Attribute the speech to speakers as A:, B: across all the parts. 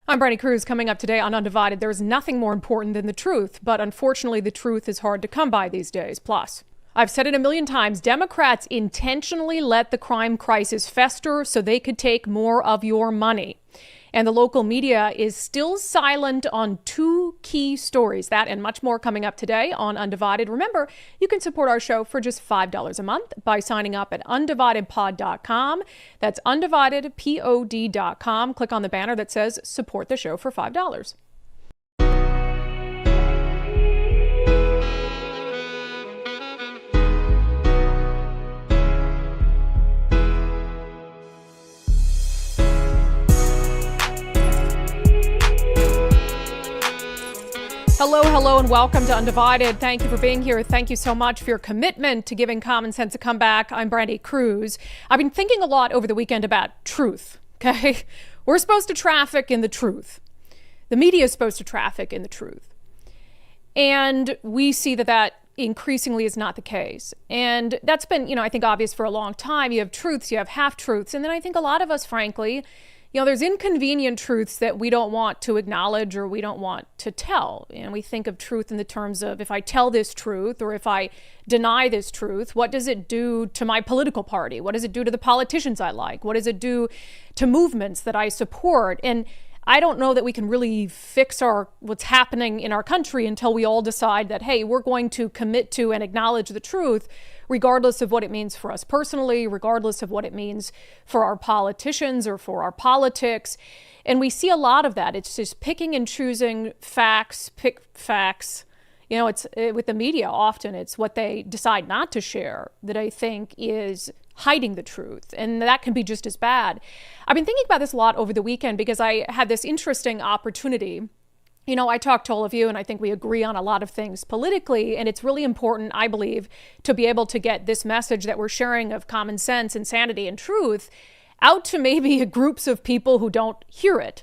A: I'm Brandi Kruse. Coming up today on Undivided, there's nothing more important than the truth, but unfortunately the truth is hard to come by these days. Plus, I've said it a million times, Democrats intentionally let the crime crisis fester so they could take more of your money. And the local media is still silent on two key stories. That and much more coming up today on Undivided. Remember, you can support our show for just $5 a month by signing up at undividedpod.com. That's undividedpod.com. Click on the banner that says support the show for $5. Hello, and welcome to Undivided. Thank you for being here. Thank you so much for your commitment to giving common sense a comeback. I'm Brandi Kruse. I've been thinking a lot over the weekend about truth, okay? We're supposed to traffic in the truth. The media is supposed to traffic in the truth. And we see that increasingly is not the case. And that's been, I think obvious for a long time. You have truths, you have half-truths. And then I think a lot of us, frankly, there's inconvenient truths that we don't want to acknowledge or we don't want to tell. And we think of truth in the terms of, if I tell this truth or if I deny this truth, what does it do to my political party? What does it do to the politicians I like? What does it do to movements that I support? And I don't know that we can really fix what's happening in our country until we all decide that, hey, we're going to commit to and acknowledge the truth, regardless of what it means for us personally, regardless of what it means for our politicians or for our politics. And we see a lot of that. It's just picking and choosing facts, pick facts. It's with the media, often it's what they decide not to share that I think is hiding the truth. And that can be just as bad. I've been thinking about this a lot over the weekend because I had this interesting opportunity. I talked to all of you and I think we agree on a lot of things politically. And it's really important, I believe, to be able to get this message that we're sharing of common sense and sanity and truth out to maybe groups of people who don't hear it.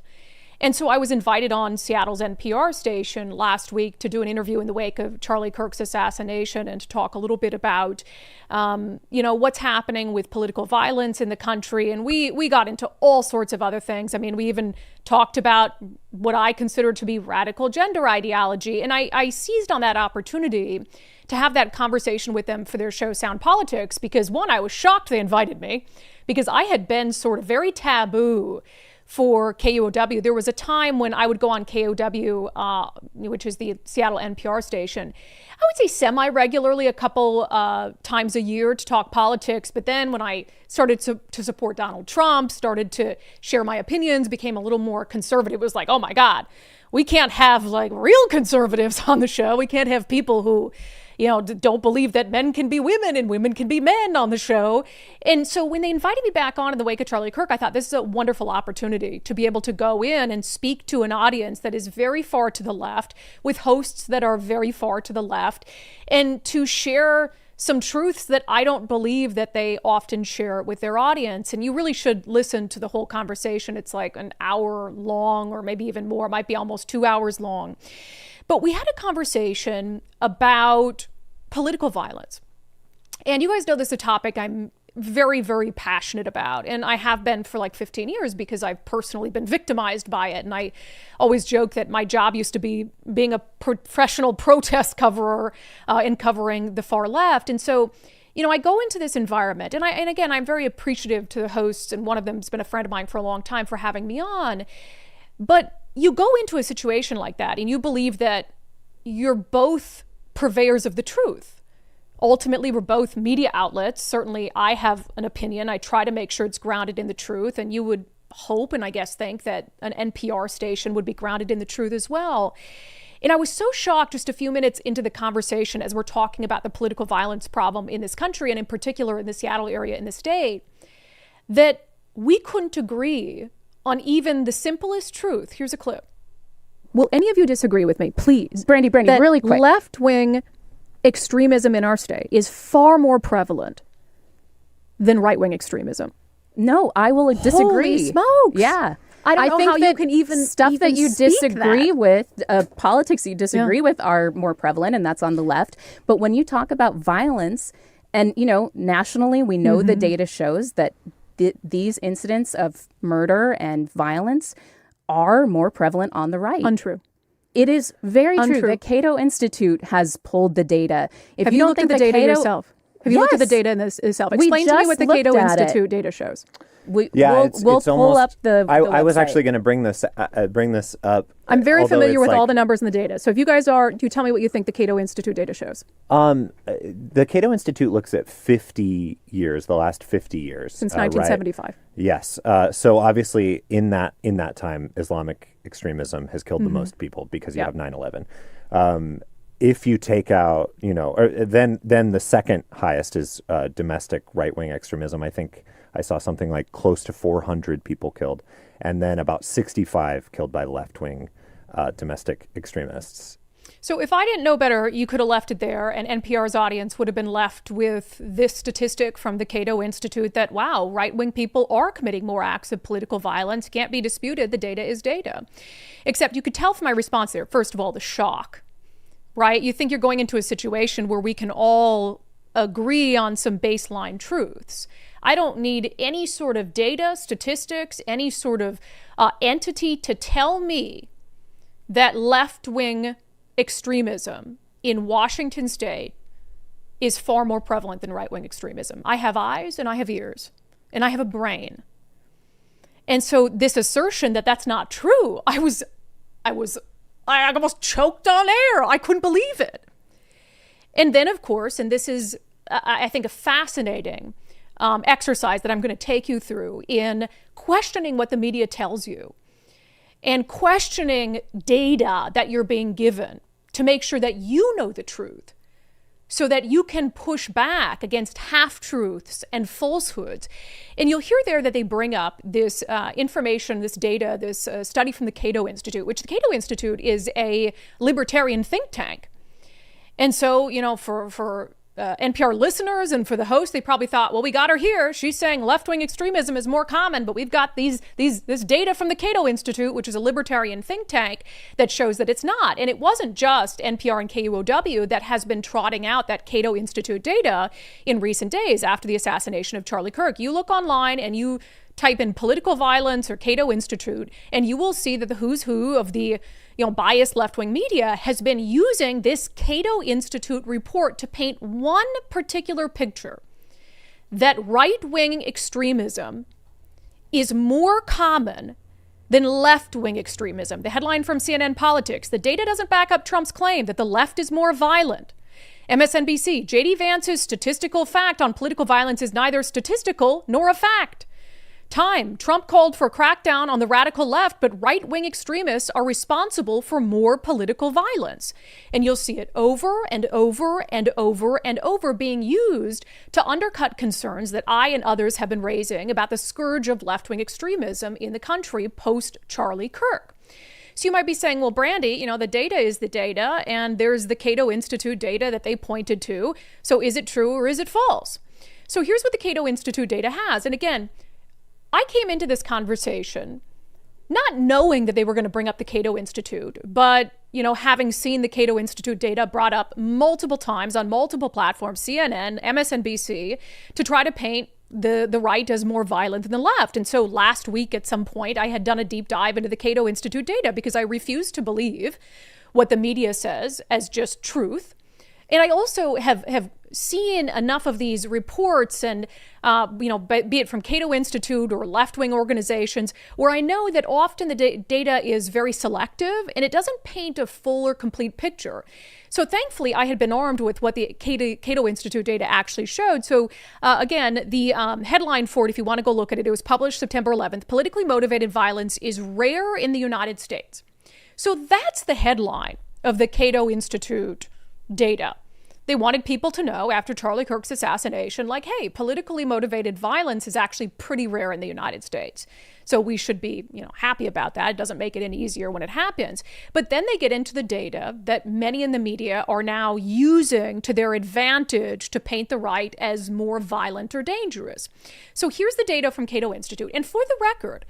A: And so I was invited on Seattle's NPR station last week to do an interview in the wake of Charlie Kirk's assassination and to talk a little bit about, what's happening with political violence in the country. And we got into all sorts of other things. I mean, we even talked about what I consider to be radical gender ideology. And I seized on that opportunity to have that conversation with them for their show Sound Politics, because one, I was shocked they invited me because I had been sort of very taboo for KUOW. There was a time when I would go on KUOW, which is the Seattle NPR station, I would say semi-regularly, a couple times a year to talk politics. But then when I started to support Donald Trump, started to share my opinions, became a little more conservative, it was like, oh my God, we can't have real conservatives on the show. We can't have people who don't believe that men can be women and women can be men on the show. And so when they invited me back on in the wake of Charlie Kirk, I thought this is a wonderful opportunity to be able to go in and speak to an audience that is very far to the left, with hosts that are very far to the left, and to share some truths that I don't believe that they often share with their audience. And you really should listen to the whole conversation. It's like an hour long, or maybe even more. It might be almost 2 hours long. But we had a conversation about political violence. And you guys know this is a topic I'm very, very passionate about. And I have been for 15 years because I've personally been victimized by it. And I always joke that my job used to be being a professional protest coverer and covering the far left. And so, I go into this environment and again, I'm very appreciative to the hosts. And one of them has been a friend of mine for a long time for having me on. But you go into a situation like that and you believe that you're both purveyors of the truth. Ultimately, we're both media outlets. Certainly, I have an opinion. I try to make sure it's grounded in the truth. And you would hope and I guess think that an NPR station would be grounded in the truth as well. And I was so shocked just a few minutes into the conversation as we're talking about the political violence problem in this country, and in particular in the Seattle area in the state, that we couldn't agree on even the simplest truth. Here's a clip. Will any of you disagree with me, please?
B: Brandi, really quick.
A: Left-wing extremism in our state is far more prevalent than right-wing extremism.
B: No, I will disagree.
A: Holy smokes.
B: Yeah.
A: I don't know
B: think
A: how you can even
B: stuff that you disagree with, politics you disagree
A: Yeah.
B: with are more prevalent, and that's on the left. But when you talk about violence, and nationally, we know the data shows that these incidents of murder and violence are more prevalent on the right.
A: Untrue.
B: It is very
A: Untrue.
B: true. The Cato Institute has pulled the data. If
A: Have you looked at the data yourself? Have you looked at the
B: Yes.
A: data in this itself?
B: We
A: Explain to me
B: just
A: what the
B: looked
A: Cato
B: at it.
A: Institute data shows.
B: we'll
C: it's
B: pull
C: almost,
B: up the
C: I was
B: website.
C: actually going to bring this up.
A: I'm very
C: although
A: familiar
C: it's
A: with
C: like,
A: all the numbers and the data. So if you guys are, do you tell me what you think the Cato Institute data shows?
C: The Cato Institute looks at 50 years, the last 50 years.
A: Since 1975.
C: Right? Yes. So obviously in that time, Islamic extremism has killed the most people because you have 9/11. If you take out, then the second highest is domestic right-wing extremism. I think I saw something like close to 400 people killed, and then about 65 killed by left-wing domestic extremists.
A: So if I didn't know better, you could have left it there, and NPR's audience would have been left with this statistic from the Cato Institute that, wow, right-wing people are committing more acts of political violence. Can't be disputed. The data is data. Except you could tell from my response there, first of all, the shock. Right? You think you're going into a situation where we can all agree on some baseline truths. I don't need any sort of data, statistics, any sort of entity to tell me that left-wing extremism in Washington state is far more prevalent than right-wing extremism. I have eyes and I have ears and I have a brain. And so this assertion that that's not true, I almost choked on air. I couldn't believe it. And then, of course, and this is, I think, a fascinating exercise that I'm going to take you through in questioning what the media tells you and questioning data that you're being given to make sure that you know the truth so that you can push back against half-truths and falsehoods. And you'll hear there that they bring up this information, this data, this study from the Cato Institute, which the Cato Institute is a libertarian think tank. And so, for NPR listeners and for the host, they probably thought, well, we got her here. She's saying left-wing extremism is more common, but we've got this data from the Cato Institute, which is a libertarian think tank, that shows that it's not. And it wasn't just NPR and KUOW that has been trotting out that Cato Institute data in recent days after the assassination of Charlie Kirk. You look online and you type in political violence or Cato Institute, and you will see that the who's who of the biased left-wing media has been using this Cato Institute report to paint one particular picture, that right-wing extremism is more common than left-wing extremism. The headline from CNN Politics, the data doesn't back up Trump's claim that the left is more violent. MSNBC, J.D. Vance's statistical fact on political violence is neither statistical nor a fact. Time, Trump called for a crackdown on the radical left, but right-wing extremists are responsible for more political violence. And you'll see it over and over and over and over being used to undercut concerns that I and others have been raising about the scourge of left-wing extremism in the country post-Charlie Kirk. So you might be saying, well, Brandi, the data is the data, and there's the Cato Institute data that they pointed to. So is it true or is it false? So here's what the Cato Institute data has. And again, I came into this conversation not knowing that they were going to bring up the Cato Institute, but, having seen the Cato Institute data brought up multiple times on multiple platforms, CNN, MSNBC, to try to paint the right as more violent than the left. And so last week at some point, I had done a deep dive into the Cato Institute data because I refuse to believe what the media says as just truth. And I also have seen enough of these reports and, be it from Cato Institute or left-wing organizations, where I know that often the data is very selective and it doesn't paint a full or complete picture. So thankfully, I had been armed with what the Cato Institute data actually showed. So again, the headline for it, if you want to go look at it, it was published September 11th. Politically motivated violence is rare in the United States. So that's the headline of the Cato Institute data. They wanted people to know after Charlie Kirk's assassination, like, hey, politically motivated violence is actually pretty rare in the United States. So we should be, happy about that. It doesn't make it any easier when it happens. But then they get into the data that many in the media are now using to their advantage to paint the right as more violent or dangerous. So here's the data from Cato Institute. And for the record,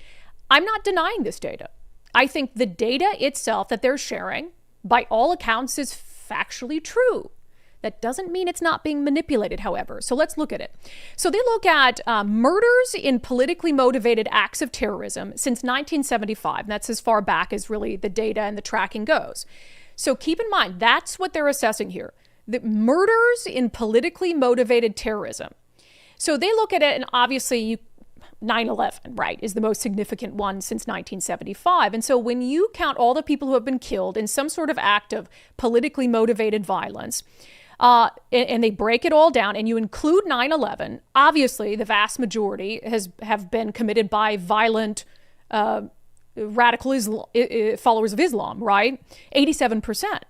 A: I'm not denying this data. I think the data itself that they're sharing, by all accounts, is factually true. That doesn't mean it's not being manipulated, however. So let's look at it. So they look at murders in politically motivated acts of terrorism since 1975. And that's as far back as really the data and the tracking goes. So keep in mind, that's what they're assessing here. The murders in politically motivated terrorism. So they look at it, and obviously 9/11, right, is the most significant one since 1975. And so when you count all the people who have been killed in some sort of act of politically motivated violence, and they break it all down, and you include 9/11, obviously the vast majority have been committed by violent radical Islam, followers of Islam, right? 87%.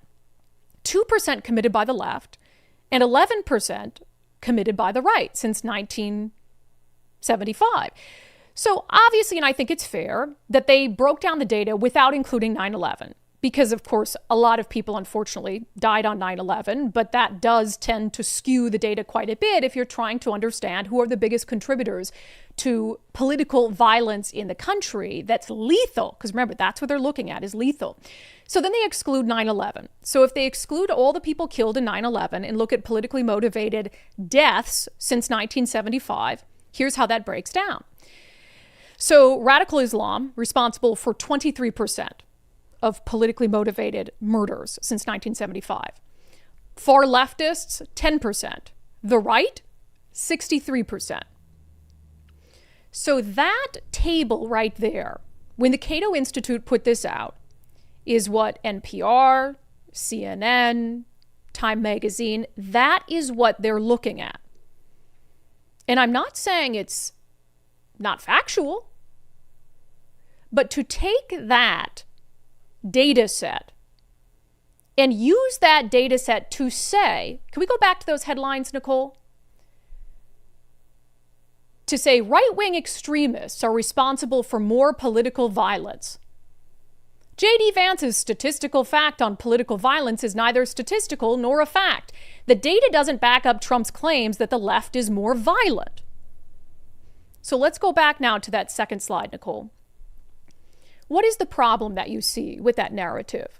A: 2% committed by the left, and 11% committed by the right since 1975. So obviously, and I think it's fair, that they broke down the data without including 9/11. Because, of course, a lot of people, unfortunately, died on 9/11, but that does tend to skew the data quite a bit if you're trying to understand who are the biggest contributors to political violence in the country that's lethal. Because remember, that's what they're looking at, is lethal. So then they exclude 9/11. So if they exclude all the people killed in 9/11 and look at politically motivated deaths since 1975, here's how that breaks down. So radical Islam, responsible for 23% of politically motivated murders since 1975. Far leftists, 10%. The right, 63%. So that table right there, when the Cato Institute put this out, is what NPR, CNN, Time Magazine, that is what they're looking at. And I'm not saying it's not factual, but to take that data set and use that data set to say, can we go back to those headlines, Nicole? To say right-wing extremists are responsible for more political violence. J.D. Vance's statistical fact on political violence is neither statistical nor a fact. The data doesn't back up Trump's claims that the left is more violent. So let's go back now to that second slide, Nicole. What is the problem that you see with that narrative?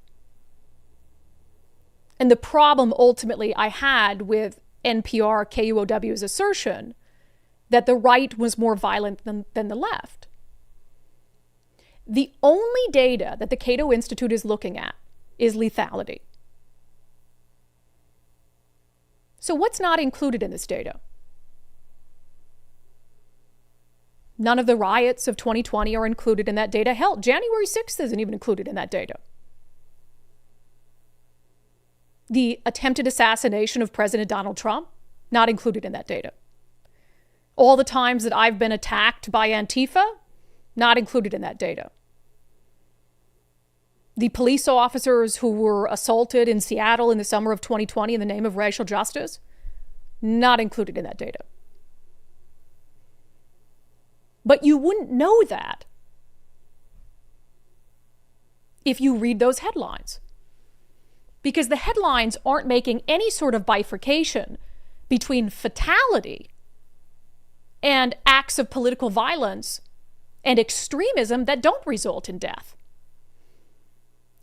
A: And the problem ultimately I had with NPR KUOW's assertion that the right was more violent than the left. The only data that the Cato Institute is looking at is lethality. So what's not included in this data? None of the riots of 2020 are included in that data. Hell, January 6th isn't even included in that data. The attempted assassination of President Donald Trump, not included in that data. All the times that I've been attacked by Antifa, not included in that data. The police officers who were assaulted in Seattle in the summer of 2020 in the name of racial justice, not included in that data. But you wouldn't know that if you read those headlines. Because the headlines aren't making any sort of bifurcation between fatality and acts of political violence and extremism that don't result in death.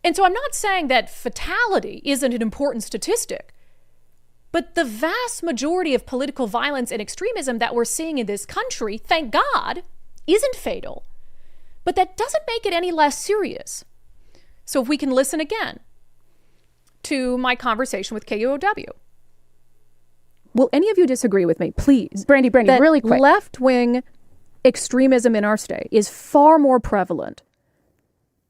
A: And so I'm not saying that fatality isn't an important statistic, but the vast majority of political violence and extremism that we're seeing in this country, thank God, isn't fatal. But that doesn't make it any less serious. So if we can listen again to my conversation with KUOW.
B: Will any of you disagree with me, please? Brandi,
A: That
B: really quick.
A: left-wing extremism in our state is far more prevalent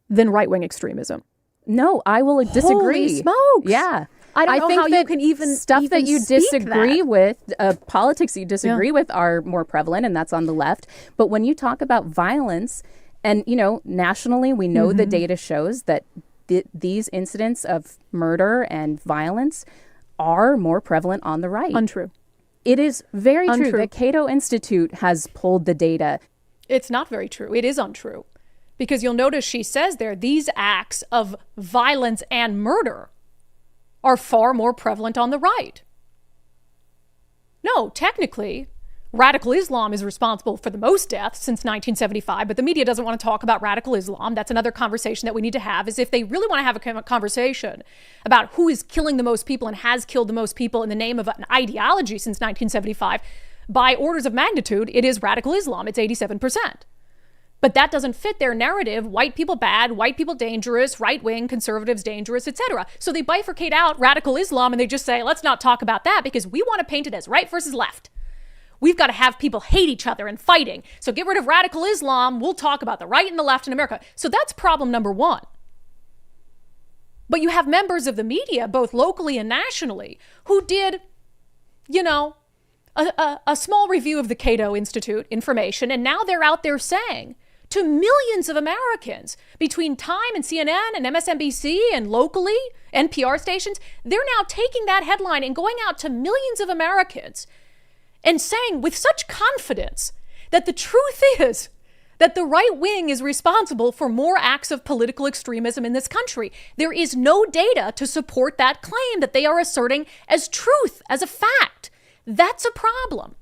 A: than right-wing extremism.
B: No, I will disagree.
A: Holy smokes.
B: Yeah.
A: I don't know
B: think
A: how you
B: that
A: can even
B: stuff
A: even
B: that you
A: speak
B: disagree
A: that.
B: with, politics you disagree with are more prevalent, and that's on the left. But when you talk about violence, and nationally, we know the data shows that these incidents of murder and violence are more prevalent on the right.
A: Untrue.
B: It is very
A: Untrue.
B: true. The Cato Institute has pulled the data.
A: It's not very true. It is untrue. Because you'll notice she says there, these acts of violence and murder are far more prevalent on the right. No, technically, radical Islam is responsible for the most deaths since 1975, but the media doesn't want to talk about radical Islam. That's another conversation that we need to have, is if they really want to have a conversation about who is killing the most people and has killed the most people in the name of an ideology since 1975, by orders of magnitude, it is radical Islam. It's 87%. But that doesn't fit their narrative. White people bad, white people dangerous, right-wing, conservatives dangerous, etc. So they bifurcate out radical Islam and they just say, let's not talk about that because we want to paint it as right versus left. We've got to have people hate each other and fighting. So get rid of radical Islam. We'll talk about the right and the left in America. So that's problem number one. But you have members of the media, both locally and nationally, who did, a small review of the Cato Institute information. And now they're out there saying to millions of Americans between Time and CNN and MSNBC and locally NPR stations, they're now taking that headline and going out to millions of Americans and saying with such confidence that the truth is that the right wing is responsible for more acts of political extremism in this country. There is no data to support that claim that they are asserting as truth, as a fact. That's a problem.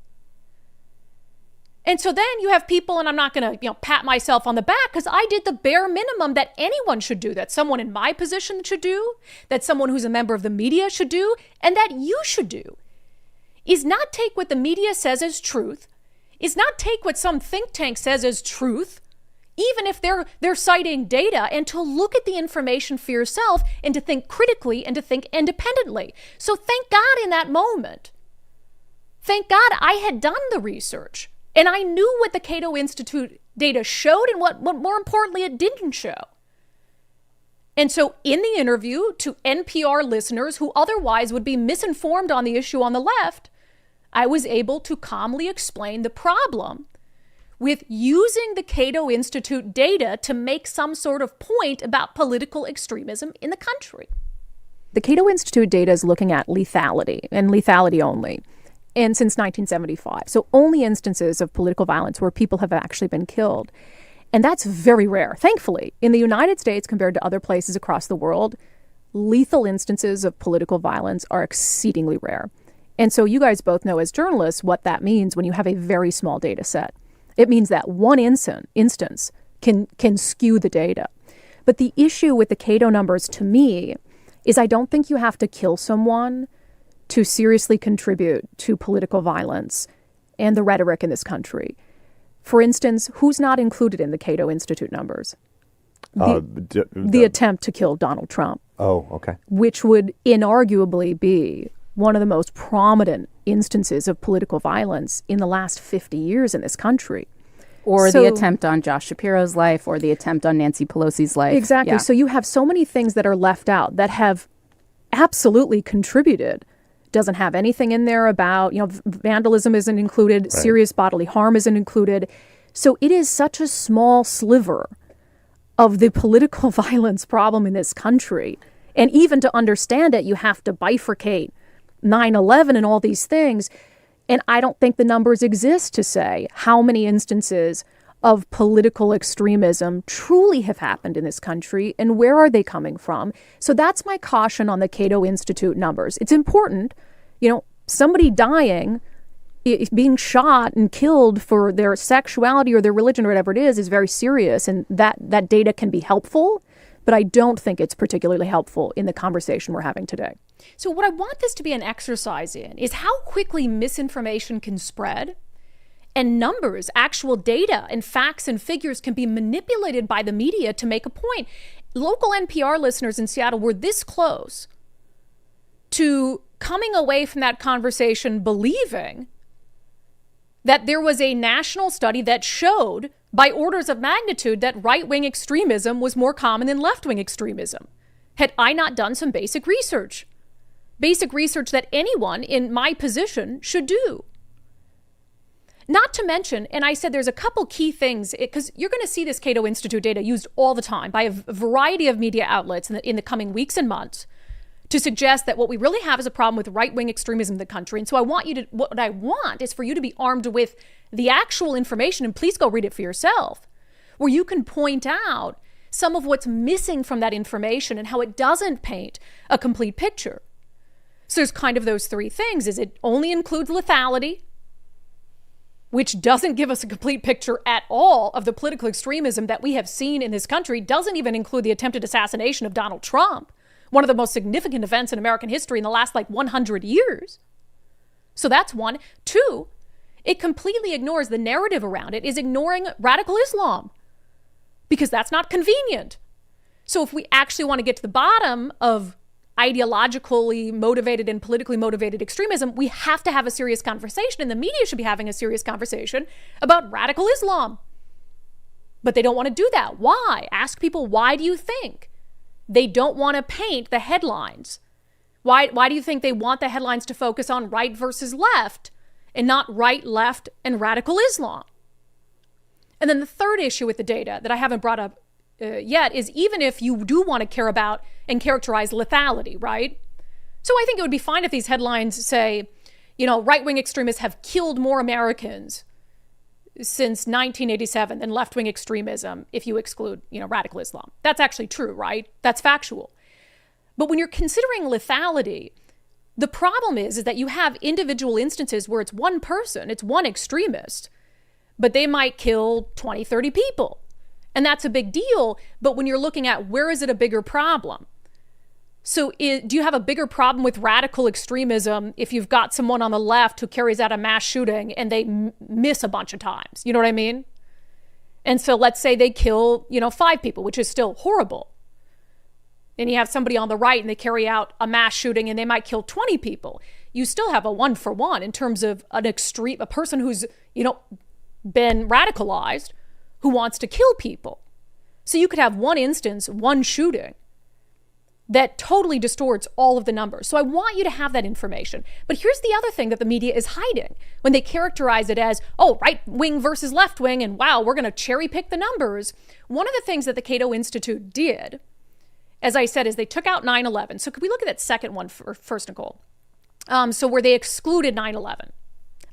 A: And so then you have people, and I'm not going to pat myself on the back because I did the bare minimum that anyone should do, that someone in my position should do, that someone who's a member of the media should do, and that you should do, is not take what the media says as truth, is not take what some think tank says as truth, even if they're citing data, and to look at the information for yourself and to think critically and to think independently. So thank God in that moment, thank God I had done the research and I knew what the Cato Institute data showed and what more importantly it didn't show. And so in the interview to NPR listeners who otherwise would be misinformed on the issue on the left, I was able to calmly explain the problem with using the Cato Institute data to make some sort of point about political extremism in the country.
B: The Cato Institute data is looking at lethality and lethality only. And since 1975. So only instances of political violence where people have actually been killed. And that's very rare. Thankfully, in the United States compared to other places across the world, lethal instances of political violence are exceedingly rare. And so you guys both know as journalists what that means when you have a very small data set. It means that one instance can skew the data. But the issue with the Cato numbers to me is I don't think you have to kill someone to seriously contribute to political violence and the rhetoric in this country. For instance, who's not included in the Cato Institute numbers? The attempt to kill Donald Trump.
C: Oh, okay.
B: Which would inarguably be one of the most prominent instances of political violence in the last 50 years in this country.
D: Or the attempt on Josh Shapiro's life, or the attempt on Nancy Pelosi's life.
B: Exactly. Yeah. So you have so many things that are left out that have absolutely contributed. Doesn't have anything in there about, vandalism isn't included, right. Serious bodily harm isn't included. So it is such a small sliver of the political violence problem in this country. And even to understand it, you have to bifurcate 9/11 and all these things. And I don't think the numbers exist to say how many instances of political extremism truly have happened in this country and where are they coming from. So that's my caution on the Cato Institute numbers. It's important, somebody dying, being shot and killed for their sexuality or their religion or whatever it is very serious. And that data can be helpful, but I don't think it's particularly helpful in the conversation we're having today.
A: So what I want this to be an exercise in is how quickly misinformation can spread. And numbers, actual data and facts and figures can be manipulated by the media to make a point. Local NPR listeners in Seattle were this close to coming away from that conversation believing that there was a national study that showed by orders of magnitude that right-wing extremism was more common than left-wing extremism. Had I not done some basic research that anyone in my position should do. Not to mention, and I said there's a couple key things, because you're going to see this Cato Institute data used all the time by a variety of media outlets in the coming weeks and months to suggest that what we really have is a problem with right-wing extremism in the country. And so what I want is for you to be armed with the actual information, and please go read it for yourself, where you can point out some of what's missing from that information and how it doesn't paint a complete picture. So there's kind of those three things. Is it only includes lethality? which doesn't give us a complete picture at all of the political extremism that we have seen in this country, doesn't even include the attempted assassination of Donald Trump, one of the most significant events in American history in the last 100 years. So that's one. Two, it completely ignores the narrative around it, is ignoring radical Islam, because that's not convenient. So if we actually want to get to the bottom of ideologically motivated and politically motivated extremism, we have to have a serious conversation, and the media should be having a serious conversation about radical Islam. But they don't want to do that. Why? Ask people, why do you think? They don't want to paint the headlines. Why do you think they want the headlines to focus on right versus left and not right, left, and radical Islam? And then the third issue with the data that I haven't brought up yet is, even if you do want to care about and characterize lethality, right? So I think it would be fine if these headlines say, right-wing extremists have killed more Americans since 1987 than left-wing extremism, if you exclude, radical Islam. That's actually true, right? That's factual. But when you're considering lethality, the problem is that you have individual instances where it's one person, it's one extremist, but they might kill 20, 30 people. And that's a big deal. But when you're looking at where is it a bigger problem? So do you have a bigger problem with radical extremism if you've got someone on the left who carries out a mass shooting and they miss a bunch of times? You know what I mean? And so let's say they kill, 5 people, which is still horrible. And you have somebody on the right and they carry out a mass shooting and they might kill 20 people. You still have a 1-for-1 in terms of a person who's, been radicalized, who wants to kill people. So you could have one instance, one shooting, that totally distorts all of the numbers. So I want you to have that information. But here's the other thing that the media is hiding when they characterize it as, right wing versus left wing, and wow, we're going to cherry pick the numbers. One of the things that the Cato Institute did, as I said, is they took out 9/11. So could we look at that second one first, Nicole? So where they excluded 9/11.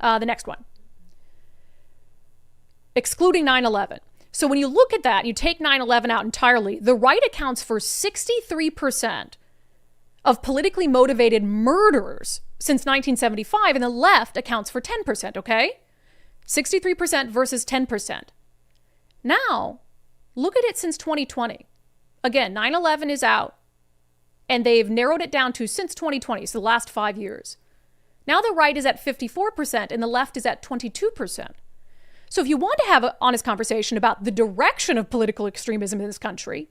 A: The next one. Excluding 9/11. So when you look at that, you take 9/11 out entirely, the right accounts for 63% of politically motivated murders since 1975, and the left accounts for 10%, okay? 63% versus 10%. Now, look at it since 2020. Again, 9/11 is out, and they've narrowed it down to since 2020, so the last 5 years. Now the right is at 54%, and the left is at 22%. So if you want to have an honest conversation about the direction of political extremism in this country,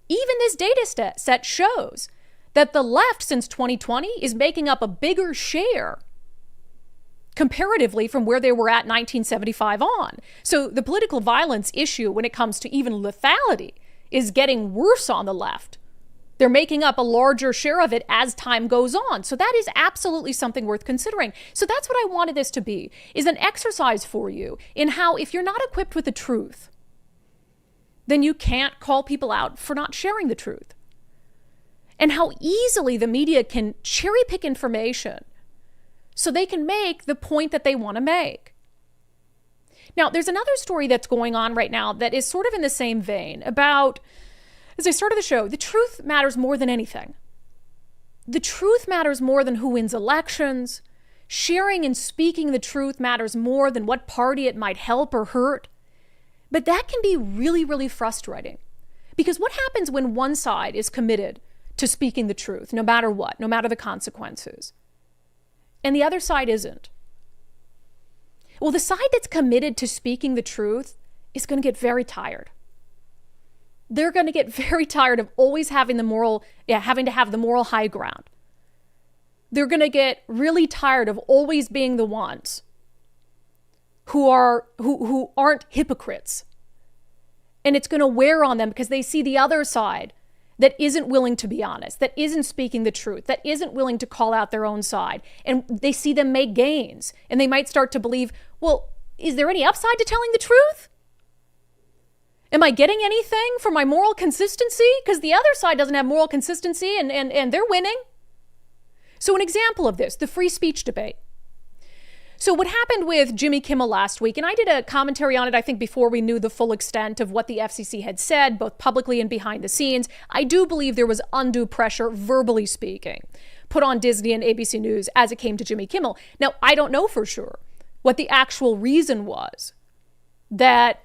A: even this data set shows that the left since 2020 is making up a bigger share comparatively from where they were at 1975 on. So the political violence issue when it comes to even lethality is getting worse on the left. They're making up a larger share of it as time goes on. So that is absolutely something worth considering. So that's what I wanted this to be, is an exercise for you in how, if you're not equipped with the truth, then you can't call people out for not sharing the truth. And how easily the media can cherry pick information so they can make the point that they want to make. Now, there's another story that's going on right now that is sort of in the same vein about, as I started the show, the truth matters more than anything. The truth matters more than who wins elections. Sharing and speaking the truth matters more than what party it might help or hurt. But that can be really, really frustrating. Because what happens when one side is committed to speaking the truth, no matter what, no matter the consequences, and the other side isn't? Well, the side that's committed to speaking the truth is going to get very tired. They're going to get very tired of always having having to have the moral high ground. They're going to get really tired of always being the ones who aren't hypocrites. And it's going to wear on them because they see the other side that isn't willing to be honest, that isn't speaking the truth, that isn't willing to call out their own side. And they see them make gains. And they might start to believe, well, is there any upside to telling the truth? Am I getting anything for my moral consistency? Because the other side doesn't have moral consistency and they're winning. So an example of this, the free speech debate. So what happened with Jimmy Kimmel last week, and I did a commentary on it, I think, before we knew the full extent of what the FCC had said, both publicly and behind the scenes. I do believe there was undue pressure, verbally speaking, put on Disney and ABC News as it came to Jimmy Kimmel. Now, I don't know for sure, what the actual reason was that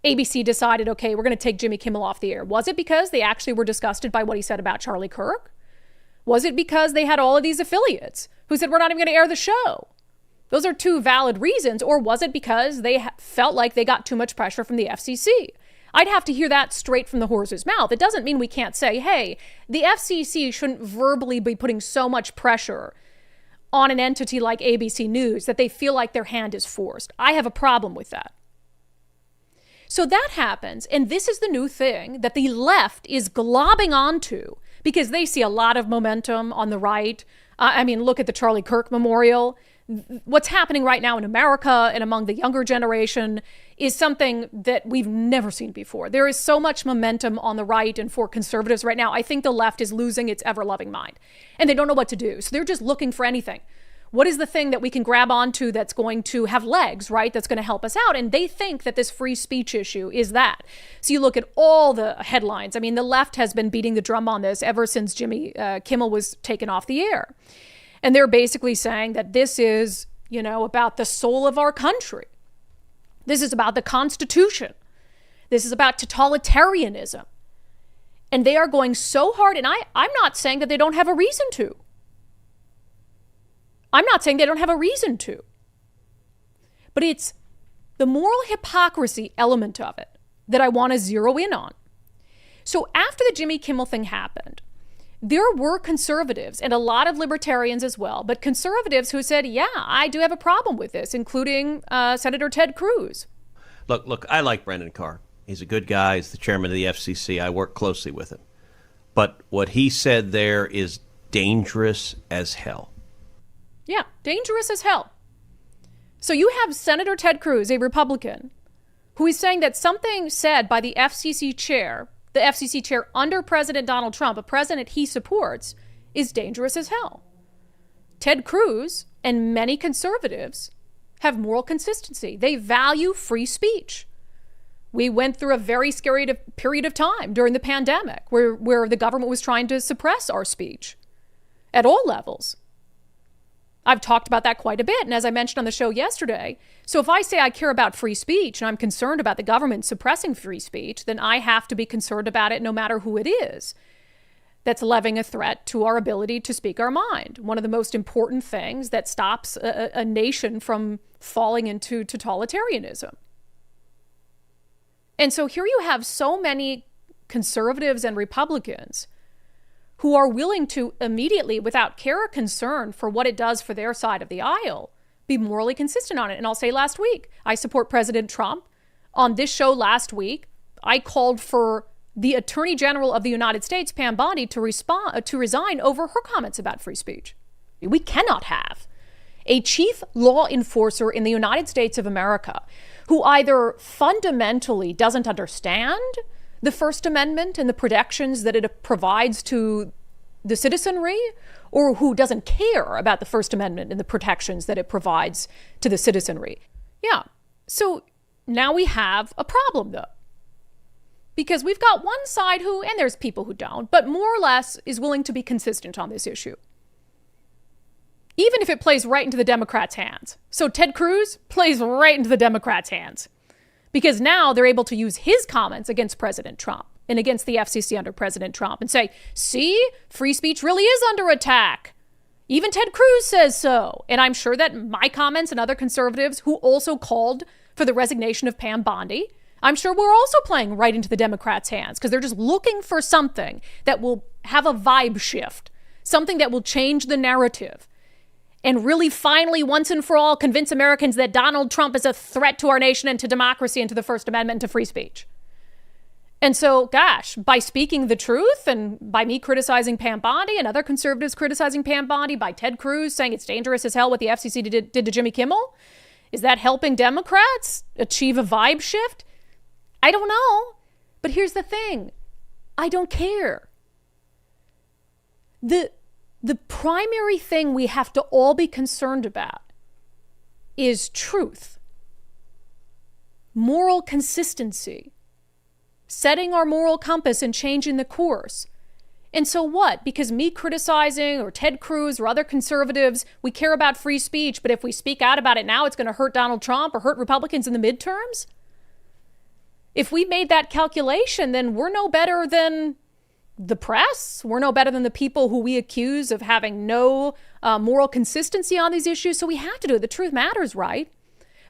A: ABC decided, okay, we're going to take Jimmy Kimmel off the air. Was it because they actually were disgusted by what he said about Charlie Kirk? Was it because they had all of these affiliates who said, we're not even going to air the show? Those are two valid reasons. Or was it because they felt like they got too much pressure from the FCC? I'd have to hear that straight from the horse's mouth. It doesn't mean we can't say, hey, the FCC shouldn't verbally be putting so much pressure on an entity like ABC News that they feel like their hand is forced. I have a problem with that. So that happens, and this is the new thing that the left is globbing onto because they see a lot of momentum on the right. I mean, look at the Charlie Kirk memorial. What's happening right now in America and among the younger generation is something that we've never seen before. There is so much momentum on the right and for conservatives right now. I think the left is losing its ever-loving mind, and they don't know what to do. So they're just looking for anything. What is the thing that we can grab onto that's going to have legs, right? That's going to help us out. And they think that this free speech issue is that. So you look at all the headlines. I mean, the left has been beating the drum on this ever since Jimmy Kimmel was taken off the air. And they're basically saying that this is, about the soul of our country. This is about the Constitution. This is about totalitarianism. And they are going so hard. And I'm not saying that they don't have a reason to. I'm not saying they don't have a reason to. But it's the moral hypocrisy element of it that I want to zero in on. So after the Jimmy Kimmel thing happened, there were conservatives and a lot of libertarians as well, but conservatives who said, yeah, I do have a problem with this, including Senator Ted Cruz.
E: Look, I like Brendan Carr. He's a good guy. He's the chairman of the FCC. I work closely with him. But what he said there is dangerous as hell.
A: Yeah, dangerous as hell. So you have Senator Ted Cruz, a Republican, who is saying that something said by the FCC chair under President Donald Trump, a president he supports, is dangerous as hell. Ted Cruz and many conservatives have moral consistency. They value free speech. We went through a very scary period of time during the pandemic where the government was trying to suppress our speech at all levels. I've talked about that quite a bit. And as I mentioned on the show yesterday, so if I say I care about free speech and I'm concerned about the government suppressing free speech, then I have to be concerned about it no matter who it is that's levying a threat to our ability to speak our mind. One of the most important things that stops a nation from falling into totalitarianism. And so here you have so many conservatives and Republicans who are willing to immediately, without care or concern for what it does for their side of the aisle, be morally consistent on it. And I'll say last week, I support President Trump. On this show last week, I called for the Attorney General of the United States, Pam Bondi, to resign over her comments about free speech. We cannot have a chief law enforcer in the United States of America who either fundamentally doesn't understand the First Amendment and the protections that it provides to the citizenry, or who doesn't care about the First Amendment and the protections that it provides to the citizenry. Yeah, so now we have a problem, though. Because we've got one side who, and there's people who don't, but more or less is willing to be consistent on this issue. Even if it plays right into the Democrats' hands. So Ted Cruz plays right into the Democrats' hands. Because now they're able to use his comments against President Trump and against the FCC under President Trump and say, see, free speech really is under attack. Even Ted Cruz says so. And I'm sure that my comments and other conservatives who also called for the resignation of Pam Bondi, I'm sure we're also playing right into the Democrats' hands because they're just looking for something that will have a vibe shift, something that will change the narrative. And really finally, once and for all, convince Americans that Donald Trump is a threat to our nation and to democracy and to the First Amendment and to free speech. And so, gosh, by speaking the truth and by me criticizing Pam Bondi and other conservatives criticizing Pam Bondi, by Ted Cruz saying it's dangerous as hell what the FCC did to Jimmy Kimmel, is that helping Democrats achieve a vibe shift? I don't know. But here's the thing. I don't care. The primary thing we have to all be concerned about is truth, moral consistency, setting our moral compass and changing the course. And so what? Because me criticizing or Ted Cruz or other conservatives, we care about free speech, but if we speak out about it now, it's going to hurt Donald Trump or hurt Republicans in the midterms? If we made that calculation, then we're no better than the press. We're no better than the people who we accuse of having no moral consistency on these issues. So we have to do it. The truth matters, right?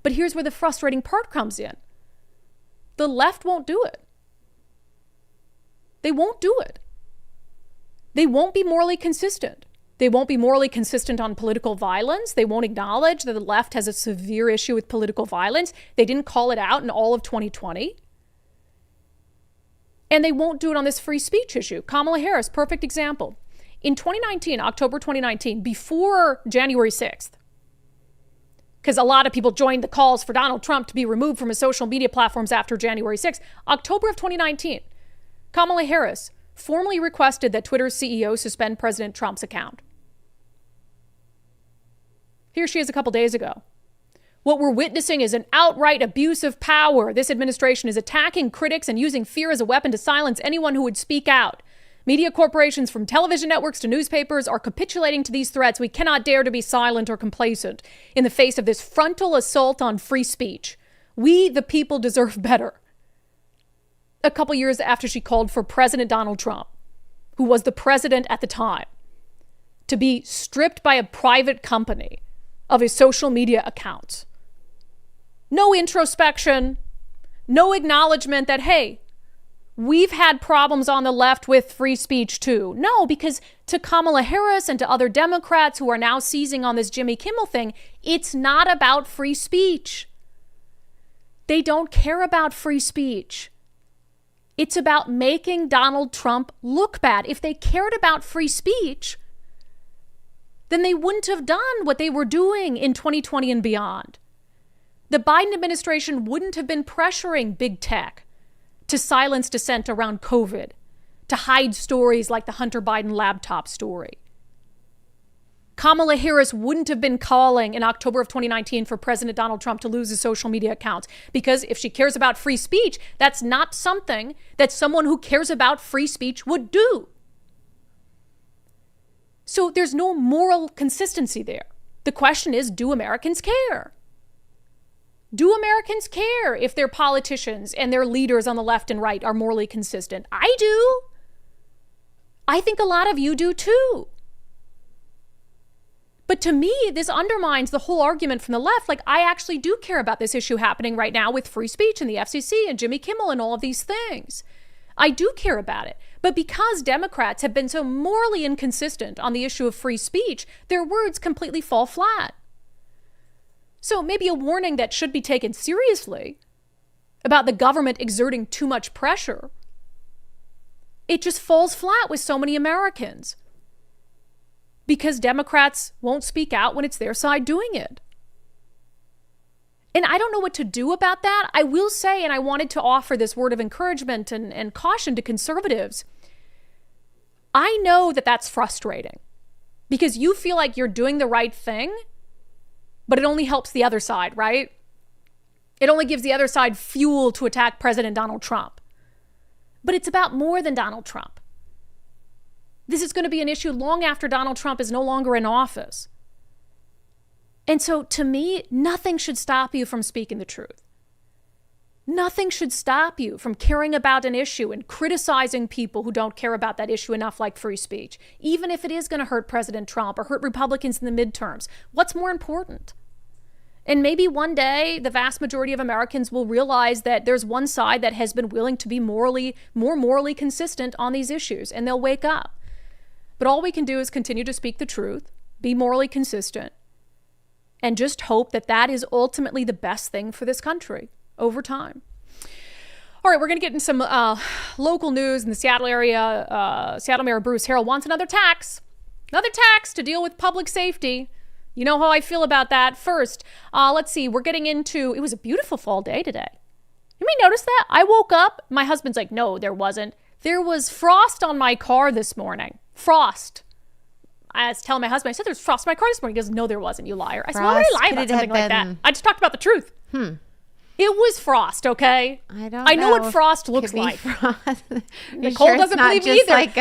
A: But here's where the frustrating part comes in. The left won't do it. They won't do it. They won't be morally consistent. They won't be morally consistent on political violence. They won't acknowledge that the left has a severe issue with political violence. They didn't call it out in all of 2020. And they won't do it on this free speech issue. Kamala Harris, perfect example. In 2019, October 2019, before January 6th, because a lot of people joined the calls for Donald Trump to be removed from his social media platforms after January 6th, October of 2019, Kamala Harris formally requested that Twitter's CEO suspend President Trump's account. Here she is a couple days ago. What we're witnessing is an outright abuse of power. This administration is attacking critics and using fear as a weapon to silence anyone who would speak out. Media corporations from television networks to newspapers are capitulating to these threats. We cannot dare to be silent or complacent in the face of this frontal assault on free speech. We, the people, deserve better. A couple years after she called for President Donald Trump, who was the president at the time, to be stripped by a private company of his social media accounts. No introspection, no acknowledgement that, hey, we've had problems on the left with free speech too. No, because to Kamala Harris and to other Democrats who are now seizing on this Jimmy Kimmel thing, it's not about free speech. They don't care about free speech. It's about making Donald Trump look bad. If they cared about free speech, then they wouldn't have done what they were doing in 2020 and beyond. The Biden administration wouldn't have been pressuring big tech to silence dissent around COVID, to hide stories like the Hunter Biden laptop story. Kamala Harris wouldn't have been calling in October of 2019 for President Donald Trump to lose his social media accounts, because if she cares about free speech, that's not something that someone who cares about free speech would do. So there's no moral consistency there. The question is, do Americans care? Do Americans care if their politicians and their leaders on the left and right are morally consistent? I do. I think a lot of you do too. But to me, this undermines the whole argument from the left. Like, I actually do care about this issue happening right now with free speech and the FCC and Jimmy Kimmel and all of these things. I do care about it. But because Democrats have been so morally inconsistent on the issue of free speech, their words completely fall flat. So maybe a warning that should be taken seriously about the government exerting too much pressure. It just falls flat with so many Americans because Democrats won't speak out when it's their side doing it. And I don't know what to do about that. I will say, and I wanted to offer this word of encouragement and caution to conservatives. I know that that's frustrating because you feel like you're doing the right thing, but it only helps the other side, right? It only gives the other side fuel to attack President Donald Trump. But it's about more than Donald Trump. This is going to be an issue long after Donald Trump is no longer in office. And so to me, nothing should stop you from speaking the truth. Nothing should stop you from caring about an issue and criticizing people who don't care about that issue enough, like free speech, even if it is going to hurt President Trump or hurt Republicans in the midterms. What's more important? And maybe one day the vast majority of Americans will realize that there's one side that has been willing to be more morally consistent on these issues, and they'll wake up. But all we can do is continue to speak the truth, be morally consistent, and just hope that that is ultimately the best thing for this country over time. All right, we're going to get into some local news in the Seattle area. Seattle Mayor Bruce Harrell wants another tax to deal with public safety. You know how I feel about that. First, let's see, we're getting into, it was a beautiful fall day today. You may notice that. I woke up, my husband's like, no, there wasn't. There was frost on my car this morning. Frost. I was telling my husband, I said, there's frost on my car this morning. He goes, no, there wasn't, you liar. I said, well, I lie about something like that. I just talked about the truth. It was frost, okay?
F: I
A: know what frost looks like.
F: Frost.
A: Nicole
F: sure
A: doesn't believe me
F: just
A: either.
F: Like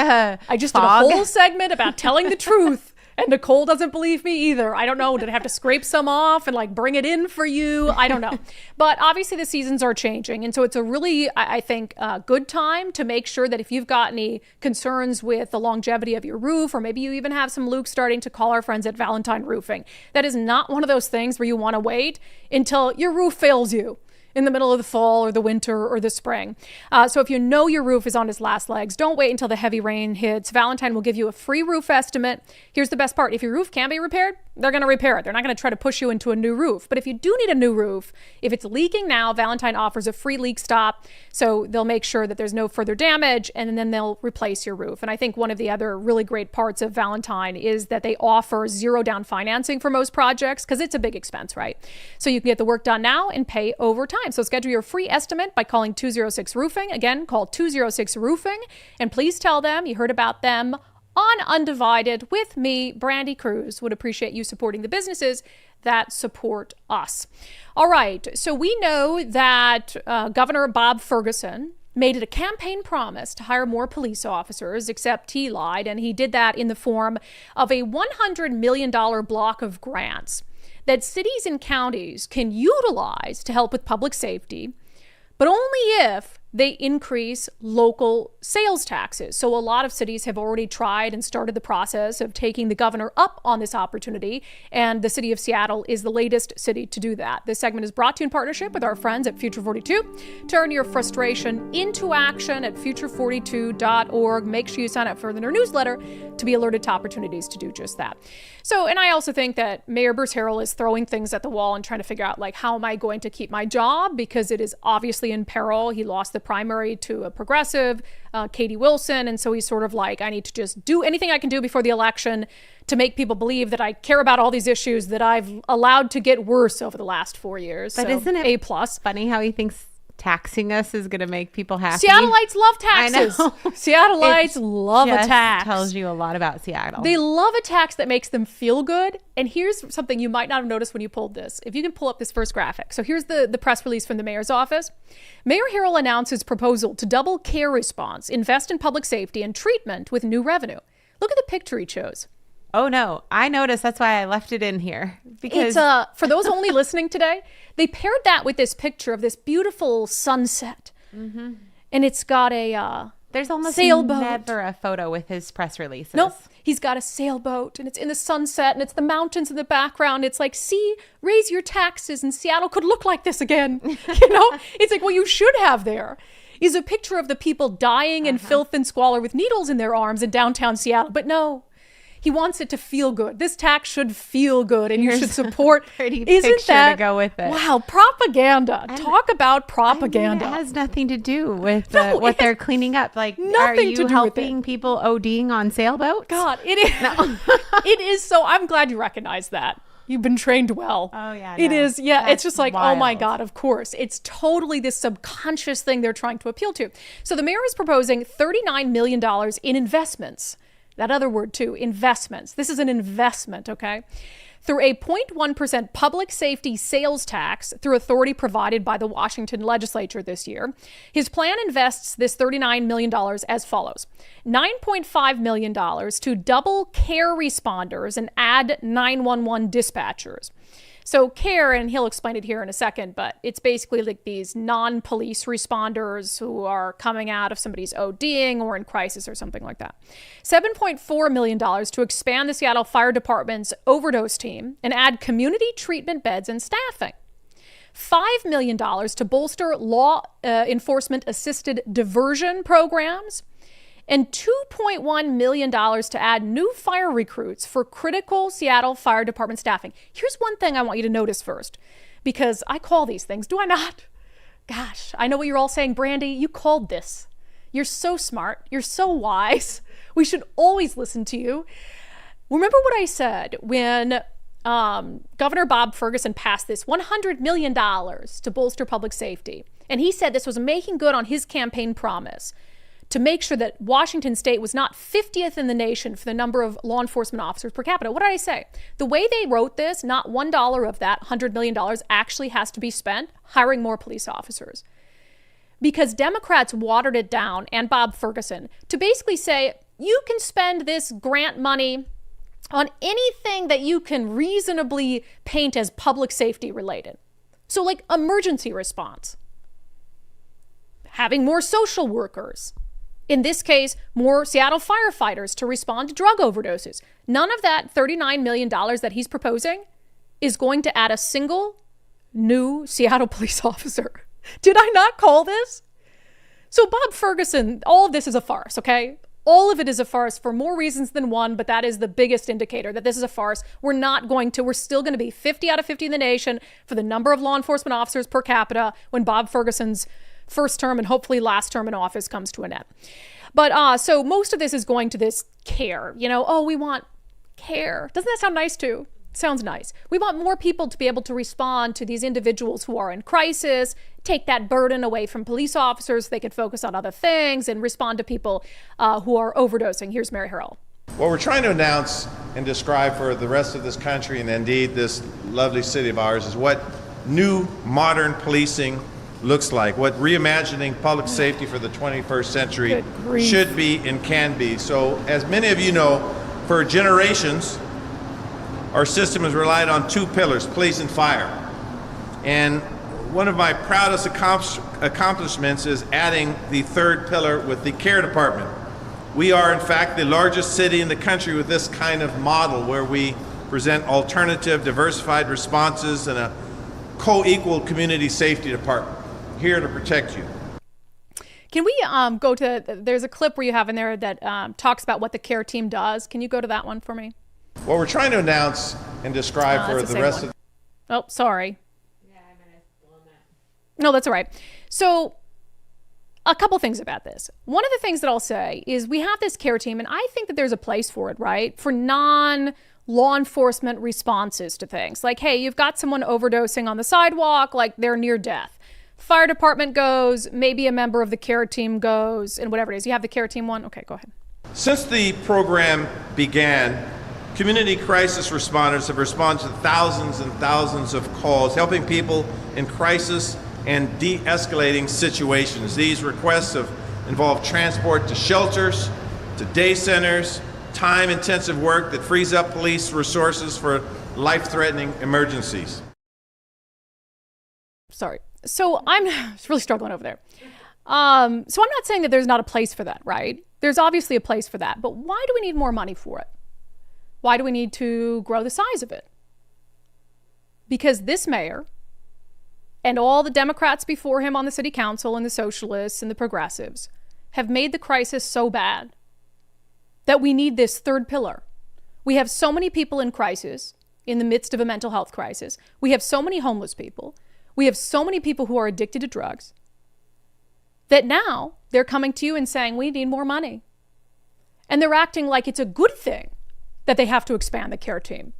A: I just did a whole segment about telling the truth, and Nicole doesn't believe me either. I don't know. Did I have to scrape some off and like bring it in for you? I don't know. But obviously the seasons are changing, and so it's a really, I think, good time to make sure that if you've got any concerns with the longevity of your roof, or maybe you even have some leaks starting, to call our friends at Valentine Roofing. That is not one of those things where you want to wait until your roof fails you in the middle of the fall or the winter or the spring. So if you know your roof is on its last legs, don't wait until the heavy rain hits. Valentine will give you a free roof estimate. Here's the best part. If your roof can be repaired, they're going to repair it. They're not going to try to push you into a new roof. But if you do need a new roof, if it's leaking now, Valentine offers a free leak stop. So they'll make sure that there's no further damage, and then they'll replace your roof. And I think one of the other really great parts of Valentine is that they offer zero down financing for most projects, because it's a big expense, right? So you can get the work done now and pay over time. So schedule your free estimate by calling 206 Roofing. Again, call 206 Roofing, and please tell them you heard about them on Undivided with me, Brandi Kruse. Would appreciate you supporting the businesses that support us. All right, so we know that Governor Bob Ferguson made it a campaign promise to hire more police officers, except he lied, and he did that in the form of a $100 million block of grants that cities and counties can utilize to help with public safety, but only if they increase local sales taxes. So a lot of cities have already tried and started the process of taking the governor up on this opportunity, and the city of Seattle is the latest city to do that. This segment is brought to you in partnership with our friends at Future 42. Turn your frustration into action at future42.org. Make sure you sign up for their newsletter to be alerted to opportunities to do just that. So, and I also think that Mayor Bruce Harrell is throwing things at the wall and trying to figure out, like, how am I going to keep my job? Because it is obviously in peril. He lost the primary to a progressive, Katie Wilson. And so he's sort of like, I need to just do anything I can do before the election to make people believe that I care about all these issues that I've allowed to get worse over the last 4 years.
F: But
A: so,
F: isn't it
A: A+.
F: funny how he thinks taxing us is going to make people happy?
A: Seattleites love taxes.
F: I know.
A: Seattleites love a tax.
F: Tells you a lot about Seattle.
A: They love a tax that makes them feel good. And here's something you might not have noticed when you pulled this. If you can pull up this first graphic. So here's the press release from the mayor's office. Mayor Harrell announces proposal to double care response, invest in public safety and treatment with new revenue. Look at the picture he chose.
F: Oh no, I noticed. That's why I left it in here. Because
A: It's for those only listening today, they paired that with this picture of this beautiful sunset. Mm-hmm. And it's got a
F: there's almost
A: sailboat.
F: Never a photo with his press releases.
A: Nope. He's got a sailboat, and it's in the sunset, and it's the mountains in the background. It's like, see, raise your taxes, and Seattle could look like this again. You know, it's like, well, you should have there is a picture of the people dying in filth and squalor with needles in their arms in downtown Seattle. But no, he wants it to feel good. This tax should feel good, and you should support.
F: Pretty
A: Isn't
F: picture
A: that
F: to go with it?
A: Wow, propaganda! Talk about propaganda.
F: I mean, it has nothing to do with
A: No,
F: what
A: it
F: they're
A: has
F: cleaning up. Like, are
A: nothing
F: you
A: to do with
F: helping people ODing on sailboats?
A: God, it is. It is so. I'm glad you recognize that. You've been trained well.
F: Oh, yeah,
A: It
F: no,
A: is. Yeah,
F: that's
A: it's just like, oh my
F: wild.
A: God, of course. It's totally this subconscious thing they're trying to appeal to. So the mayor is proposing $39 million in investments. That other word too, investments. This is an investment, okay? Through a 0.1% public safety sales tax through authority provided by the Washington legislature this year. His plan invests this $39 million as follows. $9.5 million to double care responders and add 911 dispatchers. So CARE, and he'll explain it here in a second, but it's basically like these non-police responders who are coming out if somebody's ODing or in crisis or something like that. $7.4 million to expand the Seattle Fire Department's overdose team and add community treatment beds and staffing. $5 million to bolster law enforcement assisted diversion programs. And $2.1 million to add new fire recruits for critical Seattle Fire Department staffing. Here's one thing I want you to notice first, because I call these things, do I not? Gosh, I know what you're all saying, Brandi, you called this. You're so smart. You're so wise. We should always listen to you. Remember what I said when Governor Bob Ferguson passed this $100 million to bolster public safety. And he said this was making good on his campaign promise to make sure that Washington State was not 50th in the nation for the number of law enforcement officers per capita. What did I say? The way they wrote this, not $1 of that $100 million actually has to be spent hiring more police officers. Because Democrats watered it down, and Bob Ferguson, to basically say, you can spend this grant money on anything that you can reasonably paint as public safety related. So like emergency response, having more social workers, in this case, more Seattle firefighters to respond to drug overdoses. None of that $39 million that he's proposing is going to add a single new Seattle police officer. Did I not call this? So Bob Ferguson, all of this is a farce, okay? All of it is a farce for more reasons than one, but that is the biggest indicator that this is a farce. We're still going to be 50 out of 50 in the nation for the number of law enforcement officers per capita when Bob Ferguson's first term and hopefully last term in office comes to an end. But so most of this is going to this care, we want care. Doesn't that sound nice too? Sounds nice. We want more people to be able to respond to these individuals who are in crisis, take that burden away from police officers so they can focus on other things and respond to people who are overdosing. Here's Mary Harrell.
G: What we're trying to announce and describe for the rest of this country and indeed this lovely city of ours is what new modern policing looks like, what reimagining public safety for the 21st century should be and can be. So as many of you know, for generations, our system has relied on two pillars, police and fire. And one of my proudest accomplishments is adding the third pillar with the care department. We are, in fact, the largest city in the country with this kind of model where we present alternative, diversified responses and a co-equal community safety department here to protect you.
A: Can we go to, there's a clip where you have in there that talks about what the care team does. Can you go to that one for me?
G: What we're trying to announce and describe for the rest of...
A: Oh, sorry. Yeah, I might have blown that. No, that's all right. So a couple things about this. One of the things that I'll say is we have this care team, and I think that there's a place for it, right? For non-law enforcement responses to things. Like, hey, you've got someone overdosing on the sidewalk, like they're near death. Fire department goes, maybe a member of the care team goes, and whatever it is. You have the care team one? Okay, go ahead.
G: Since the program began, community crisis responders have responded to thousands and thousands of calls, helping people in crisis and de-escalating situations. These requests have involved transport to shelters, to day centers, time-intensive work that frees up police resources for life-threatening emergencies.
A: Sorry. So I'm really struggling over there. So I'm not saying that there's not a place for that, right? There's obviously a place for that, but why do we need more money for it? Why do we need to grow the size of it? Because this mayor and all the Democrats before him on the city council and the socialists and the progressives have made the crisis so bad that we need this third pillar. We have so many people in crisis in the midst of a mental health crisis. We have so many homeless people. We have so many people who are addicted to drugs that now they're coming to you and saying, we need more money. And they're acting like it's a good thing that they have to expand the care team.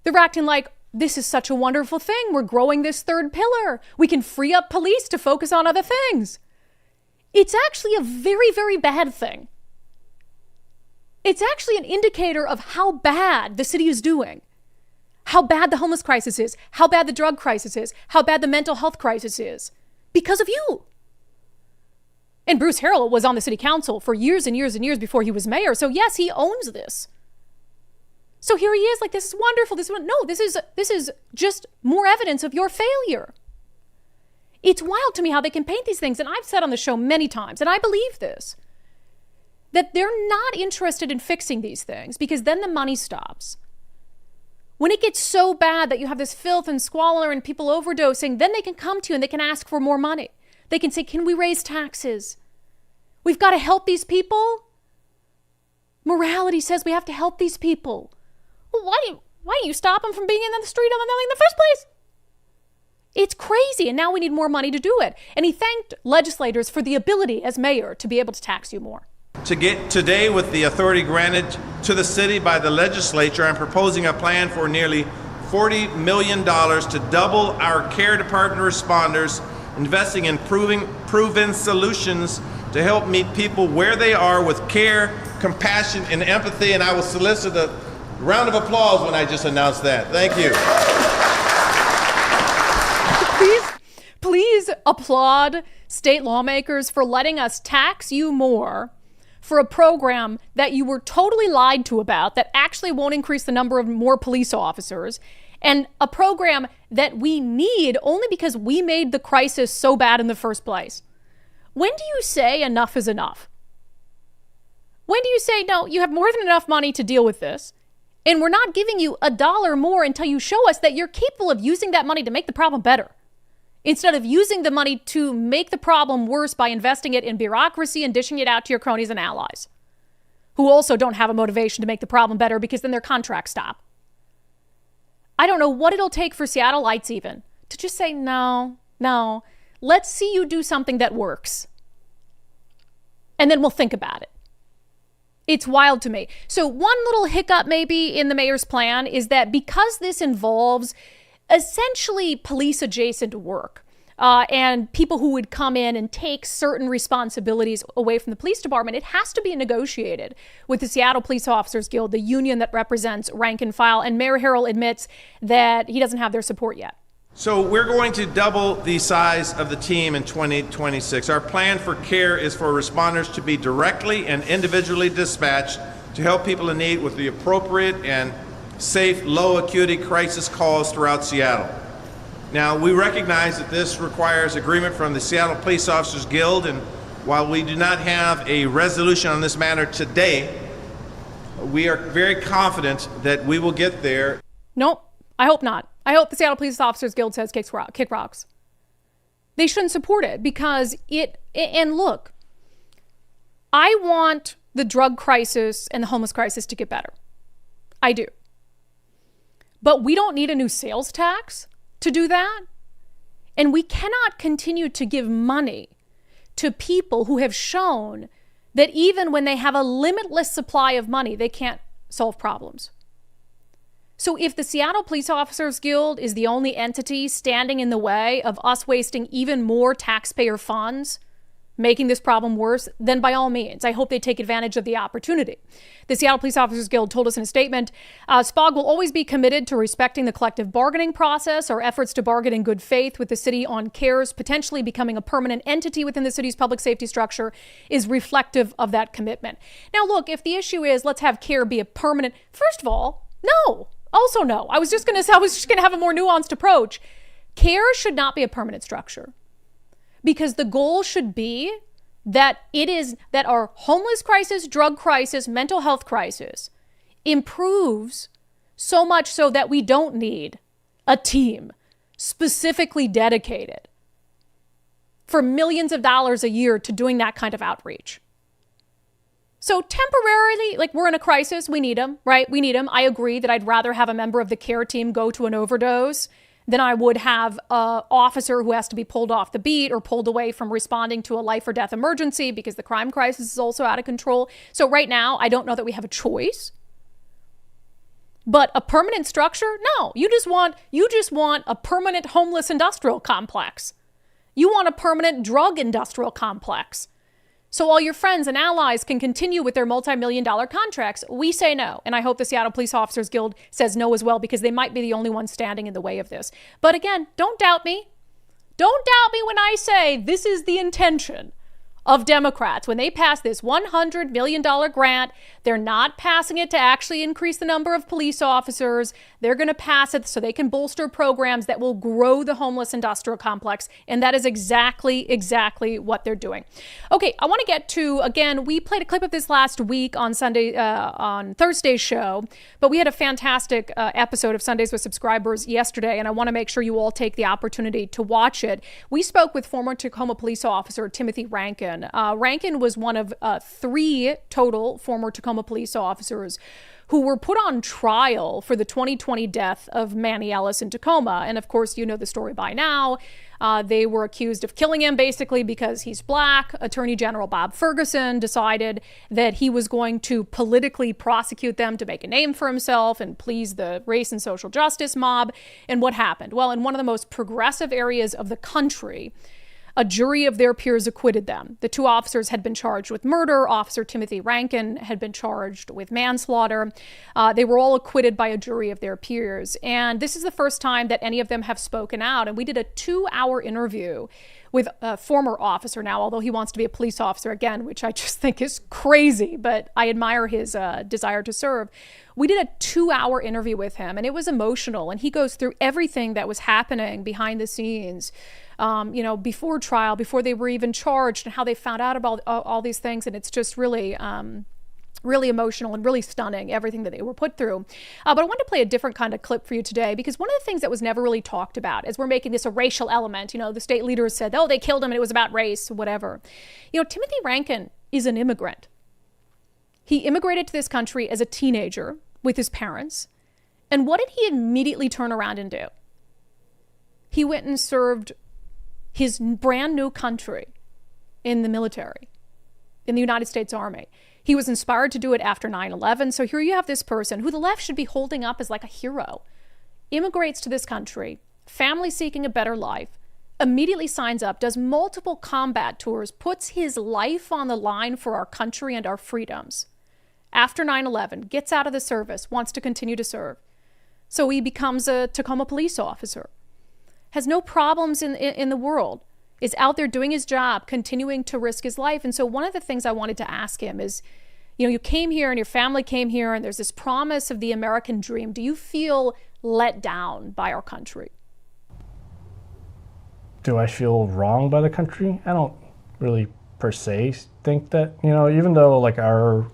A: They're acting like this is such a wonderful thing. We're growing this third pillar. We can free up police to focus on other things. It's actually a very, very bad thing. It's actually an indicator of how bad the city is doing, how bad the homeless crisis is, how bad the drug crisis is, how bad the mental health crisis is, because of you. And Bruce Harrell was on the city council for years and years and years before he was mayor. So yes, he owns this. So here he is like, this is wonderful. This is just more evidence of your failure. It's wild to me how they can paint these things. And I've said on the show many times, and I believe this, that they're not interested in fixing these things because then the money stops. When it gets so bad that you have this filth and squalor and people overdosing, then they can come to you and they can ask for more money. They can say, can we raise taxes? We've got to help these people. Morality says we have to help these people. Well, why don't you stop them from being in the street in the first place? It's crazy, and now we need more money to do it. And he thanked legislators for the ability as mayor to be able to tax you more.
G: Today, with the authority granted to the city by the legislature, I'm proposing a plan for nearly $40 million to double our care department responders investing in proven solutions to help meet people where they are with care, compassion, and empathy. And I will solicit a round of applause when I just announced that. Thank you.
A: Please applaud state lawmakers for letting us tax you more for a program that you were totally lied to about, that actually won't increase the number of more police officers, and a program that we need only because we made the crisis so bad in the first place. When do you say enough is enough? When do you say, no, you have more than enough money to deal with this, and we're not giving you $1 more until you show us that you're capable of using that money to make the problem better, instead of using the money to make the problem worse by investing it in bureaucracy and dishing it out to your cronies and allies, who also don't have a motivation to make the problem better because then their contracts stop. I don't know what it'll take for Seattleites even to just say, no, let's see you do something that works. And then we'll think about it. It's wild to me. So one little hiccup maybe in the mayor's plan is that because this involves essentially police adjacent work and people who would come in and take certain responsibilities away from the police department, it has to be negotiated with the Seattle Police Officers Guild, the union that represents rank and file. And Mayor Harrell admits that he doesn't have their support yet.
G: So we're going to double the size of the team in 2026. Our plan for CARE is for responders to be directly and individually dispatched to help people in need with the appropriate and safe, low acuity crisis calls throughout Seattle. Now, we recognize that this requires agreement from the Seattle Police Officers Guild, and while we do not have a resolution on this matter today, we are very confident that we will get there.
A: Nope, I hope not. I hope the Seattle Police Officers Guild says kick rocks. They shouldn't support it because and look, I want the drug crisis and the homeless crisis to get better. I do. But we don't need a new sales tax to do that. And we cannot continue to give money to people who have shown that even when they have a limitless supply of money, they can't solve problems. So if the Seattle Police Officers Guild is the only entity standing in the way of us wasting even more taxpayer funds, making this problem worse, then by all means, I hope they take advantage of the opportunity. The Seattle Police Officers Guild told us in a statement, SPOG will always be committed to respecting the collective bargaining process. Our efforts to bargain in good faith with the city on CARES potentially becoming a permanent entity within the city's public safety structure is reflective of that commitment. Now, look, if the issue is let's have CARE be a permanent, first of all, no. Also, no. I was just going to have a more nuanced approach. CARE should not be a permanent structure because the goal should be that our homeless crisis, drug crisis, mental health crisis improves so much so that we don't need a team specifically dedicated for millions of dollars a year to doing that kind of outreach. So temporarily, like we're in a crisis, we need them, right? We need them. I agree that I'd rather have a member of the CARE team go to an overdose than I would have an officer who has to be pulled off the beat or pulled away from responding to a life or death emergency because the crime crisis is also out of control. So right now, I don't know that we have a choice. But a permanent structure? No, you just want a permanent homeless industrial complex. You want a permanent drug industrial complex. So all your friends and allies can continue with their multi-million-dollar contracts. We say no. And I hope the Seattle Police Officers Guild says no as well, because they might be the only ones standing in the way of this. But again, don't doubt me. Don't doubt me when I say this is the intention of Democrats. When they pass this $100 million grant, they're not passing it to actually increase the number of police officers. They're going to pass it so they can bolster programs that will grow the homeless industrial complex. And that is exactly what they're doing. Okay, I want to get to, again, we played a clip of this last week on Thursday's show, but we had a fantastic episode of Sundays with Subscribers yesterday, and I want to make sure you all take the opportunity to watch it. We spoke with former Tacoma police officer Timothy Ranken. Ranken was one of 3 total former Tacoma police officers who were put on trial for the 2020 death of Manny Ellis in Tacoma. And of course, you know the story by now. They were accused of killing him basically because he's black. Attorney General Bob Ferguson decided that he was going to politically prosecute them to make a name for himself and please the race and social justice mob. And what happened? Well, in one of the most progressive areas of the country, A jury of their peers acquitted them. The two officers had been charged with murder. Officer Timothy Ranken had been charged with manslaughter. They were all acquitted by a jury of their peers. And this is the first time that any of them have spoken out. And we did a 2-hour interview with a former officer now, although he wants to be a police officer again, which I just think is crazy, but I admire his desire to serve. We did a 2-hour interview with him, and it was emotional. And he goes through everything that was happening behind the scenes, before trial, before they were even charged, and how they found out about all these things. And it's just really, really emotional and really stunning, everything that they were put through. But I wanted to play a different kind of clip for you today, because one of the things that was never really talked about as we're making this a racial element, the state leaders said, oh, they killed him and it was about race, whatever. Timothy Ranken is an immigrant. He immigrated to this country as a teenager with his parents. And what did he immediately turn around and do? He went and served his brand new country in the military, in the United States Army. He was inspired to do it after 9/11. So here you have this person who the left should be holding up as like a hero, immigrates to this country, family seeking a better life, immediately signs up, does multiple combat tours, puts his life on the line for our country and our freedoms. After 9/11, gets out of the service, wants to continue to serve. So he becomes a Tacoma police officer, has no problems in the world, is out there doing his job, continuing to risk his life. And so one of the things I wanted to ask him is, you came here and your family came here and there's this promise of the American dream. Do you feel let down by our country?
H: Do I feel wronged by the country? I don't really per se think that, even though like our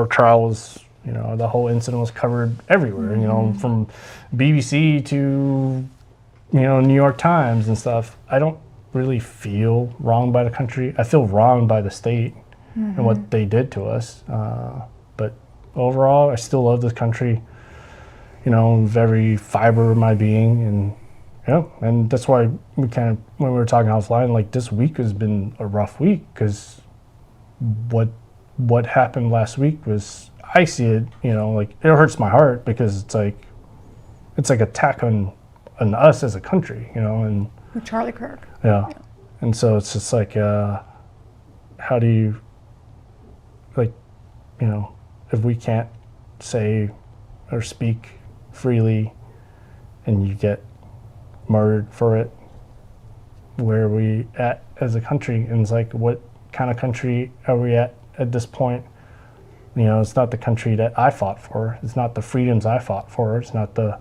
H: trial was, the whole incident was covered everywhere, from BBC to, New York Times and stuff. I don't really feel wronged by the country. I feel wronged by the state and what they did to us. But overall, I still love this country, with every fiber of my being. And that's why we kind of, when we were talking offline, like this week has been a rough week, because what happened last week was, I see it, like it hurts my heart, because it's like attack on us as a country, and
A: With Charlie Kirk.
H: Yeah. And so it's just like, how do you, if we can't say or speak freely and you get murdered for it, where are we at as a country? And it's like, what kind of country are we at this point? It's not the country that I fought for. It's not the freedoms I fought for. It's not the,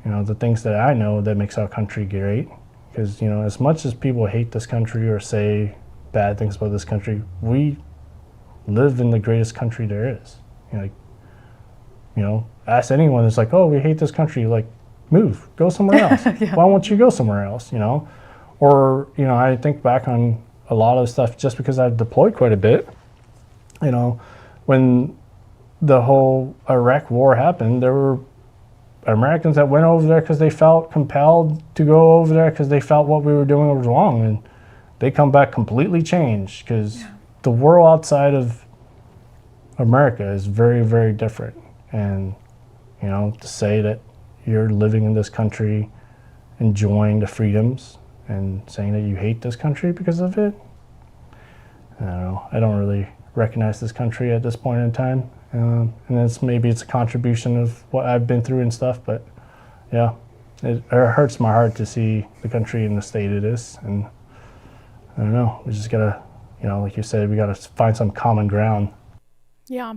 H: the things that I know that makes our country great. Because, as much as people hate this country or say bad things about this country, we live in the greatest country there is. Ask anyone that's like, oh, we hate this country, like, move, go somewhere else. Yeah. Why won't you go somewhere else, Or, I think back on a lot of stuff just because I've deployed quite a bit. When the whole Iraq war happened, there were Americans that went over there because they felt compelled to go over there because they felt what we were doing was wrong, and they come back completely changed, because the world outside of America is very, very different. And to say that you're living in this country, enjoying the freedoms, and saying that you hate this country because of it, I don't know. I don't really recognize this country at this point in time. And maybe it's a contribution of what I've been through and stuff, but yeah, it hurts my heart to see the country in the state it is. And I don't know, we just gotta, like you said, we gotta find some common ground.
A: Yeah.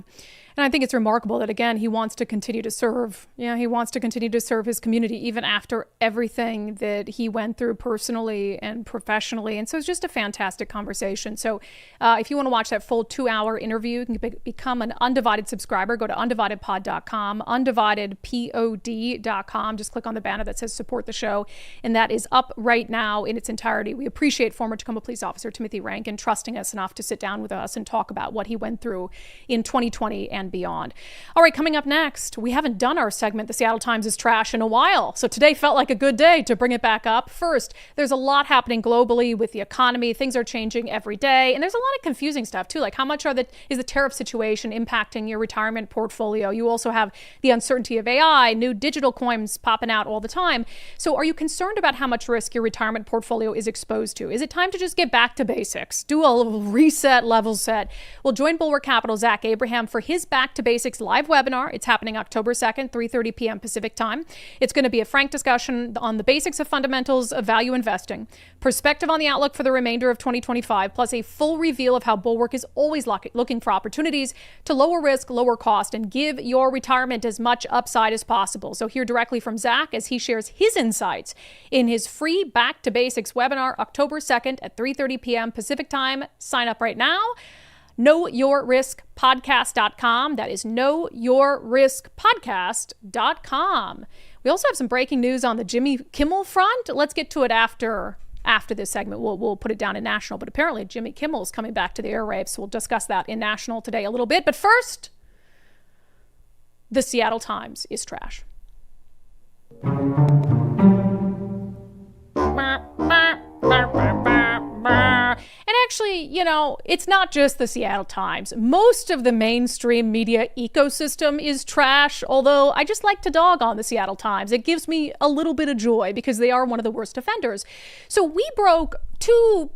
A: And I think it's remarkable that, again, he wants to continue to serve. Yeah, he wants to continue to serve his community even after everything that he went through personally and professionally. And so it's just a fantastic conversation. So if you want to watch that full 2-hour interview, you can become an Undivided subscriber. Go to undividedpod.com, undividedpod.com. Just click on the banner that says support the show. And that is up right now in its entirety. We appreciate former Tacoma police officer Timothy Ranken trusting us enough to sit down with us and talk about what he went through in 2020 and and beyond. All right, coming up next, we haven't done our segment, The Seattle Times is Trash, in a while. So today felt like a good day to bring it back up. First, there's a lot happening globally with the economy. Things are changing every day. And there's a lot of confusing stuff, too. Like how much is the tariff situation impacting your retirement portfolio? You also have the uncertainty of AI, new digital coins popping out all the time. So are you concerned about how much risk your retirement portfolio is exposed to? Is it time to just get back to basics? Do a reset, level set? Well, join Bulwark Capital Zach Abraham for his Back to Basics live webinar. It's happening October 2nd, 3:30 p.m. Pacific time. It's going to be a frank discussion on the basics of fundamentals of value investing, perspective on the outlook for the remainder of 2025, plus a full reveal of how Bulwark is always looking for opportunities to lower risk, lower cost, and give your retirement as much upside as possible. So hear directly from Zach as he shares his insights in his free Back to Basics webinar, October 2nd at 3:30 p.m. Pacific time. Sign up right now. KnowYourRiskPodcast.com. That is KnowYourRiskPodcast.com. We also have some breaking news on the Jimmy Kimmel front. Let's get to it after this segment. We'll put it down in national, but apparently Jimmy Kimmel is coming back to the airwaves, so we'll discuss that in national today a little bit. But first, the Seattle Times is trash. And actually, it's not just the Seattle Times. Most of the mainstream media ecosystem is trash, although I just like to dog on the Seattle Times. It gives me a little bit of joy because they are one of the worst offenders. So we broke we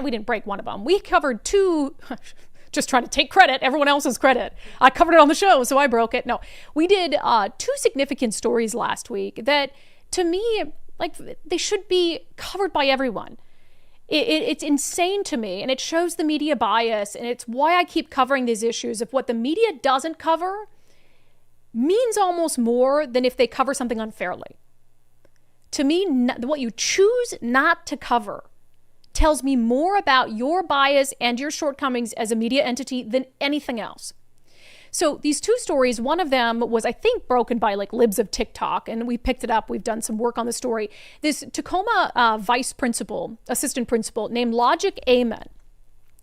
A: didn't break one of them. We covered two, just trying to take credit, everyone else's credit. I covered it on the show, so I broke it. No, we did two significant stories last week that, to me, they should be covered by everyone. It's insane to me, and it shows the media bias, and it's why I keep covering these issues. If what the media doesn't cover means almost more than if they cover something unfairly. To me, what you choose not to cover tells me more about your bias and your shortcomings as a media entity than anything else. So these two stories, one of them was, I think, broken by libs of TikTok, and we picked it up. We've done some work on the story. This Tacoma assistant principal named Logic Amen.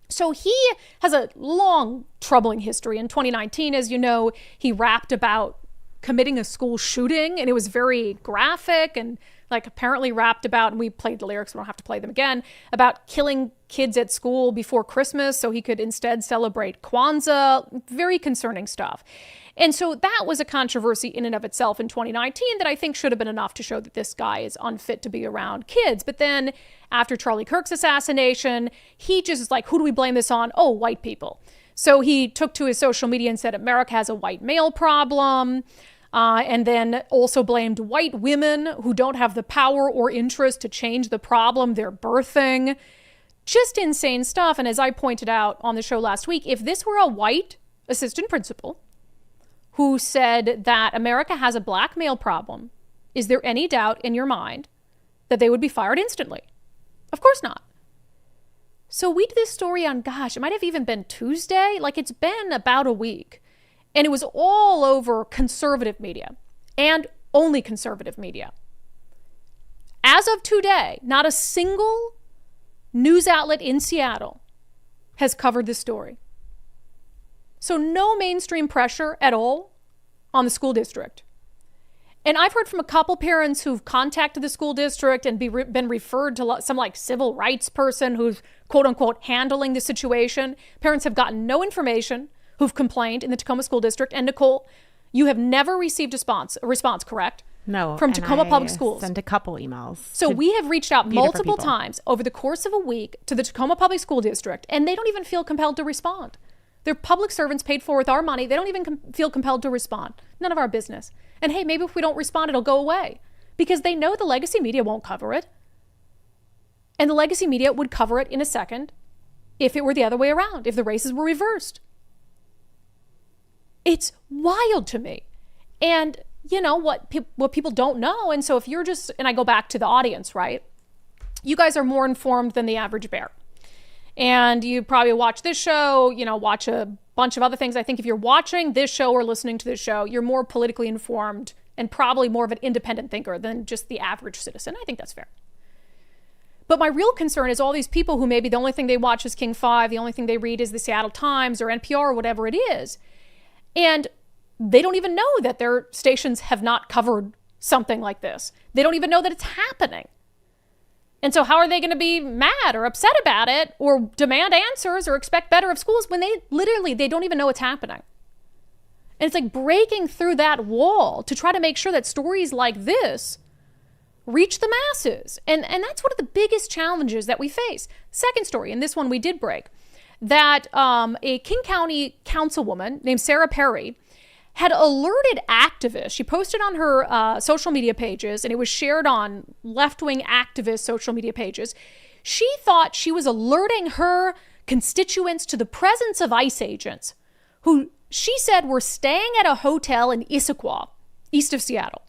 A: So he has a long, troubling history. In 2019, as you know, he rapped about committing a school shooting, and it was very graphic and apparently rapped about, and we played the lyrics, we don't have to play them again, about killing kids at school before Christmas so he could instead celebrate Kwanzaa. Very concerning stuff. And so that was a controversy in and of itself in 2019 that I think should have been enough to show that this guy is unfit to be around kids. But then after Charlie Kirk's assassination, he just is who do we blame this on? Oh, white people. So he took to his social media and said America has a white male problem. And then also blamed white women who don't have the power or interest to change the problem they're birthing. Just insane stuff. And as I pointed out on the show last week, if this were a white assistant principal who said that America has a black male problem, is there any doubt in your mind that they would be fired instantly? Of course not. So we did this story on, it might have even been Tuesday. It's been about a week. And it was all over conservative media and only conservative media. As of today, not a single news outlet in Seattle has covered this story. So no mainstream pressure at all on the school district. And I've heard from a couple parents who've contacted the school district and been referred to some civil rights person who's quote unquote handling the situation. Parents have gotten no information, who've complained in the Tacoma School District. And Nicole, you have never received a response, correct?
F: No.
A: From Tacoma Public Schools.
F: Sent a couple emails.
A: So we have reached out multiple times over the course of a week to the Tacoma Public School District, and they don't even feel compelled to respond. They're public servants paid for with our money. They don't even feel compelled to respond. None of our business. And hey, maybe if we don't respond, it'll go away. Because they know the legacy media won't cover it. And the legacy media would cover it in a second if it were the other way around, if the races were reversed. It's wild to me. And you know what people don't know. And so if you're just, and I go back to the audience, right? You guys are more informed than the average bear. And you probably watch this show, watch a bunch of other things. I think if you're watching this show or listening to this show, you're more politically informed and probably more of an independent thinker than just the average citizen. I think that's fair. But my real concern is all these people who maybe the only thing they watch is King 5, the only thing they read is the Seattle Times or NPR or whatever it is. And they don't even know that their stations have not covered something like this. They don't even know that it's happening. And so how are they going to be mad or upset about it or demand answers or expect better of schools when they don't even know it's happening? And it's like breaking through that wall to try to make sure that stories like this reach the masses. And that's one of the biggest challenges that we face. Second story, and this one we did break, that a King County councilwoman named Sarah Perry had alerted activists. She posted on her social media pages, and it was shared on left-wing activist social media pages. She thought she was alerting her constituents to the presence of ICE agents who she said were staying at a hotel in Issaquah, east of Seattle.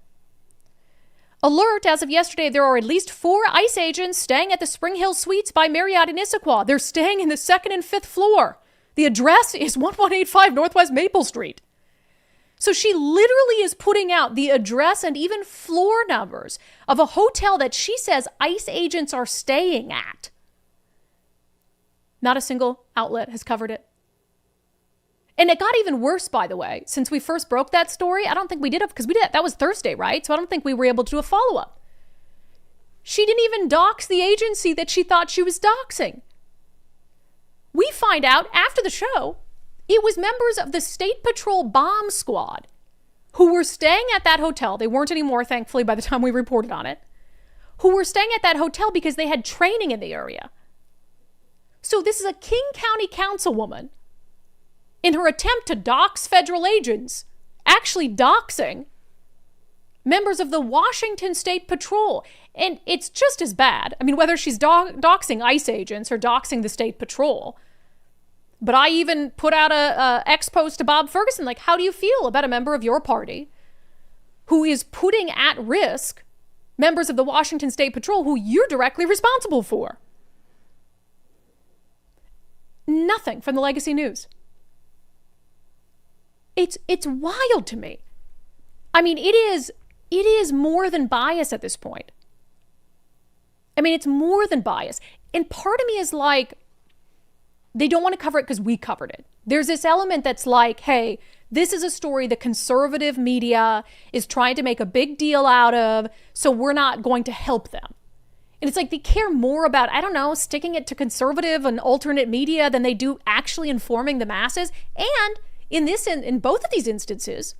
A: Alert, as of yesterday, there are at least 4 ICE agents staying at the Spring Hill Suites by Marriott in Issaquah. They're staying in the 2nd and 5th floor. The address is 1185 Northwest Maple Street. So she literally is putting out the address and even floor numbers of a hotel that she says ICE agents are staying at. Not a single outlet has covered it. And it got even worse, by the way, since we first broke that story. I don't think we did it because that was Thursday, right? So I don't think we were able to do a follow-up. She didn't even dox the agency that she thought she was doxing. We find out after the show, it was members of the State Patrol bomb squad who were staying at that hotel. They weren't anymore, thankfully, by the time we reported on it. Who were staying at that hotel because they had training in the area. So this is a King County councilwoman in her attempt to dox federal agents, actually doxing members of the Washington State Patrol. And it's just as bad. I mean, whether she's doxing ICE agents or doxing the State Patrol. But I even put out a X post to Bob Ferguson, like, how do you feel about a member of your party who is putting at risk members of the Washington State Patrol who you're directly responsible for? Nothing from the Legacy News. It's wild to me. I mean, it is more than bias at this point. I mean, it's more than bias. And part of me is like, they don't want to cover it because we covered it. There's this element that's like, hey, this is a story the conservative media is trying to make a big deal out of, so we're not going to help them. And it's like they care more about, I don't know, sticking it to conservative and alternate media than they do actually informing the masses. And in both of these instances,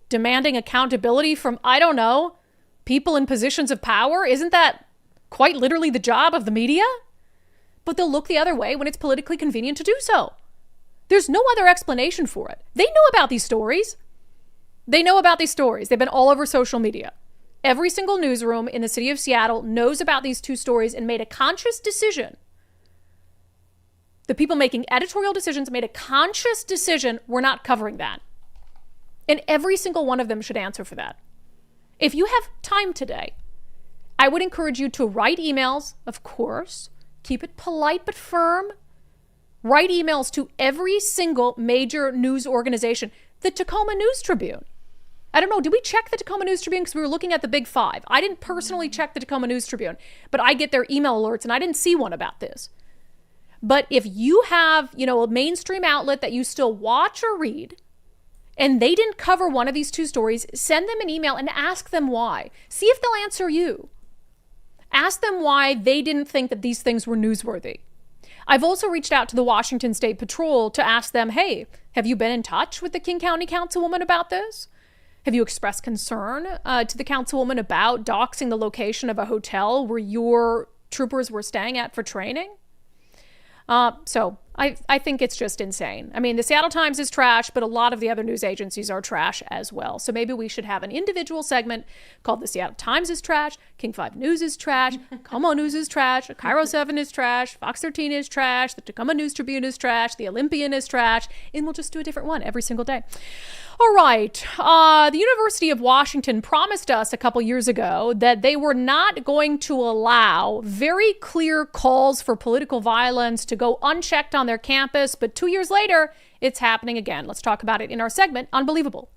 A: demanding accountability from, I don't know, people in positions of power. Isn't that quite literally the job of the media? But they'll look the other way when it's politically convenient to do so. There's no other explanation for it. They know about these stories. They've been all over social media. Every single newsroom in the city of Seattle knows about these 2 stories and made a conscious decision. The people making editorial decisions made a conscious decision, we're not covering that. And every single one of them should answer for that. If you have time today, I would encourage you to write emails, of course. Keep it polite but firm. Write emails to every single major news organization. The Tacoma News Tribune. I don't know, did we check the Tacoma News Tribune? Because we were looking at the big 5. I didn't personally check the Tacoma News Tribune, but I get their email alerts and I didn't see one about this. But if you have, a mainstream outlet that you still watch or read, and they didn't cover one of these 2 stories, send them an email and ask them why. See if they'll answer you. Ask them why they didn't think that these things were newsworthy. I've also reached out to the Washington State Patrol to ask them, hey, have you been in touch with the King County councilwoman about this? Have you expressed concern to the councilwoman about doxing the location of a hotel where your troopers were staying at for training? So I think it's just insane. I mean, the Seattle Times is trash, but a lot of the other news agencies are trash as well. So maybe we should have an individual segment called the Seattle Times is trash, King 5 News is trash, Como News is trash, Cairo 7 is trash, Fox 13 is trash, the Tacoma News Tribune is trash, the Olympian is trash, and we'll just do a different one every single day. All right. The University of Washington promised us a couple years ago that they were not going to allow very clear calls for political violence to go unchecked on their campus. But 2 years later, it's happening again. Let's talk about it in our segment, Unbelievable.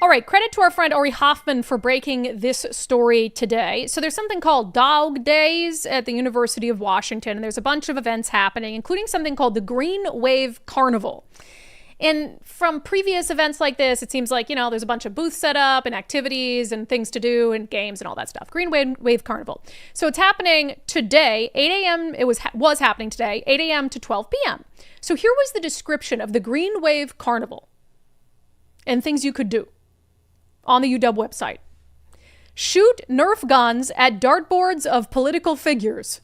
A: All All right, credit to our friend Ori Hoffman for breaking this story today. So there's something called Dog Days at the University of Washington, and there's a bunch of events happening, including something called the Green Wave Carnival. And from previous events like this, it seems like, there's a bunch of booths set up and activities and things to do and games and all that stuff. Green Wave Carnival. So it's happening today, 8 a.m. It was happening today, 8 a.m. to 12 p.m. So here was the description of the Green Wave Carnival and things you could do on the UW website. Shoot Nerf guns at dartboards of political figures.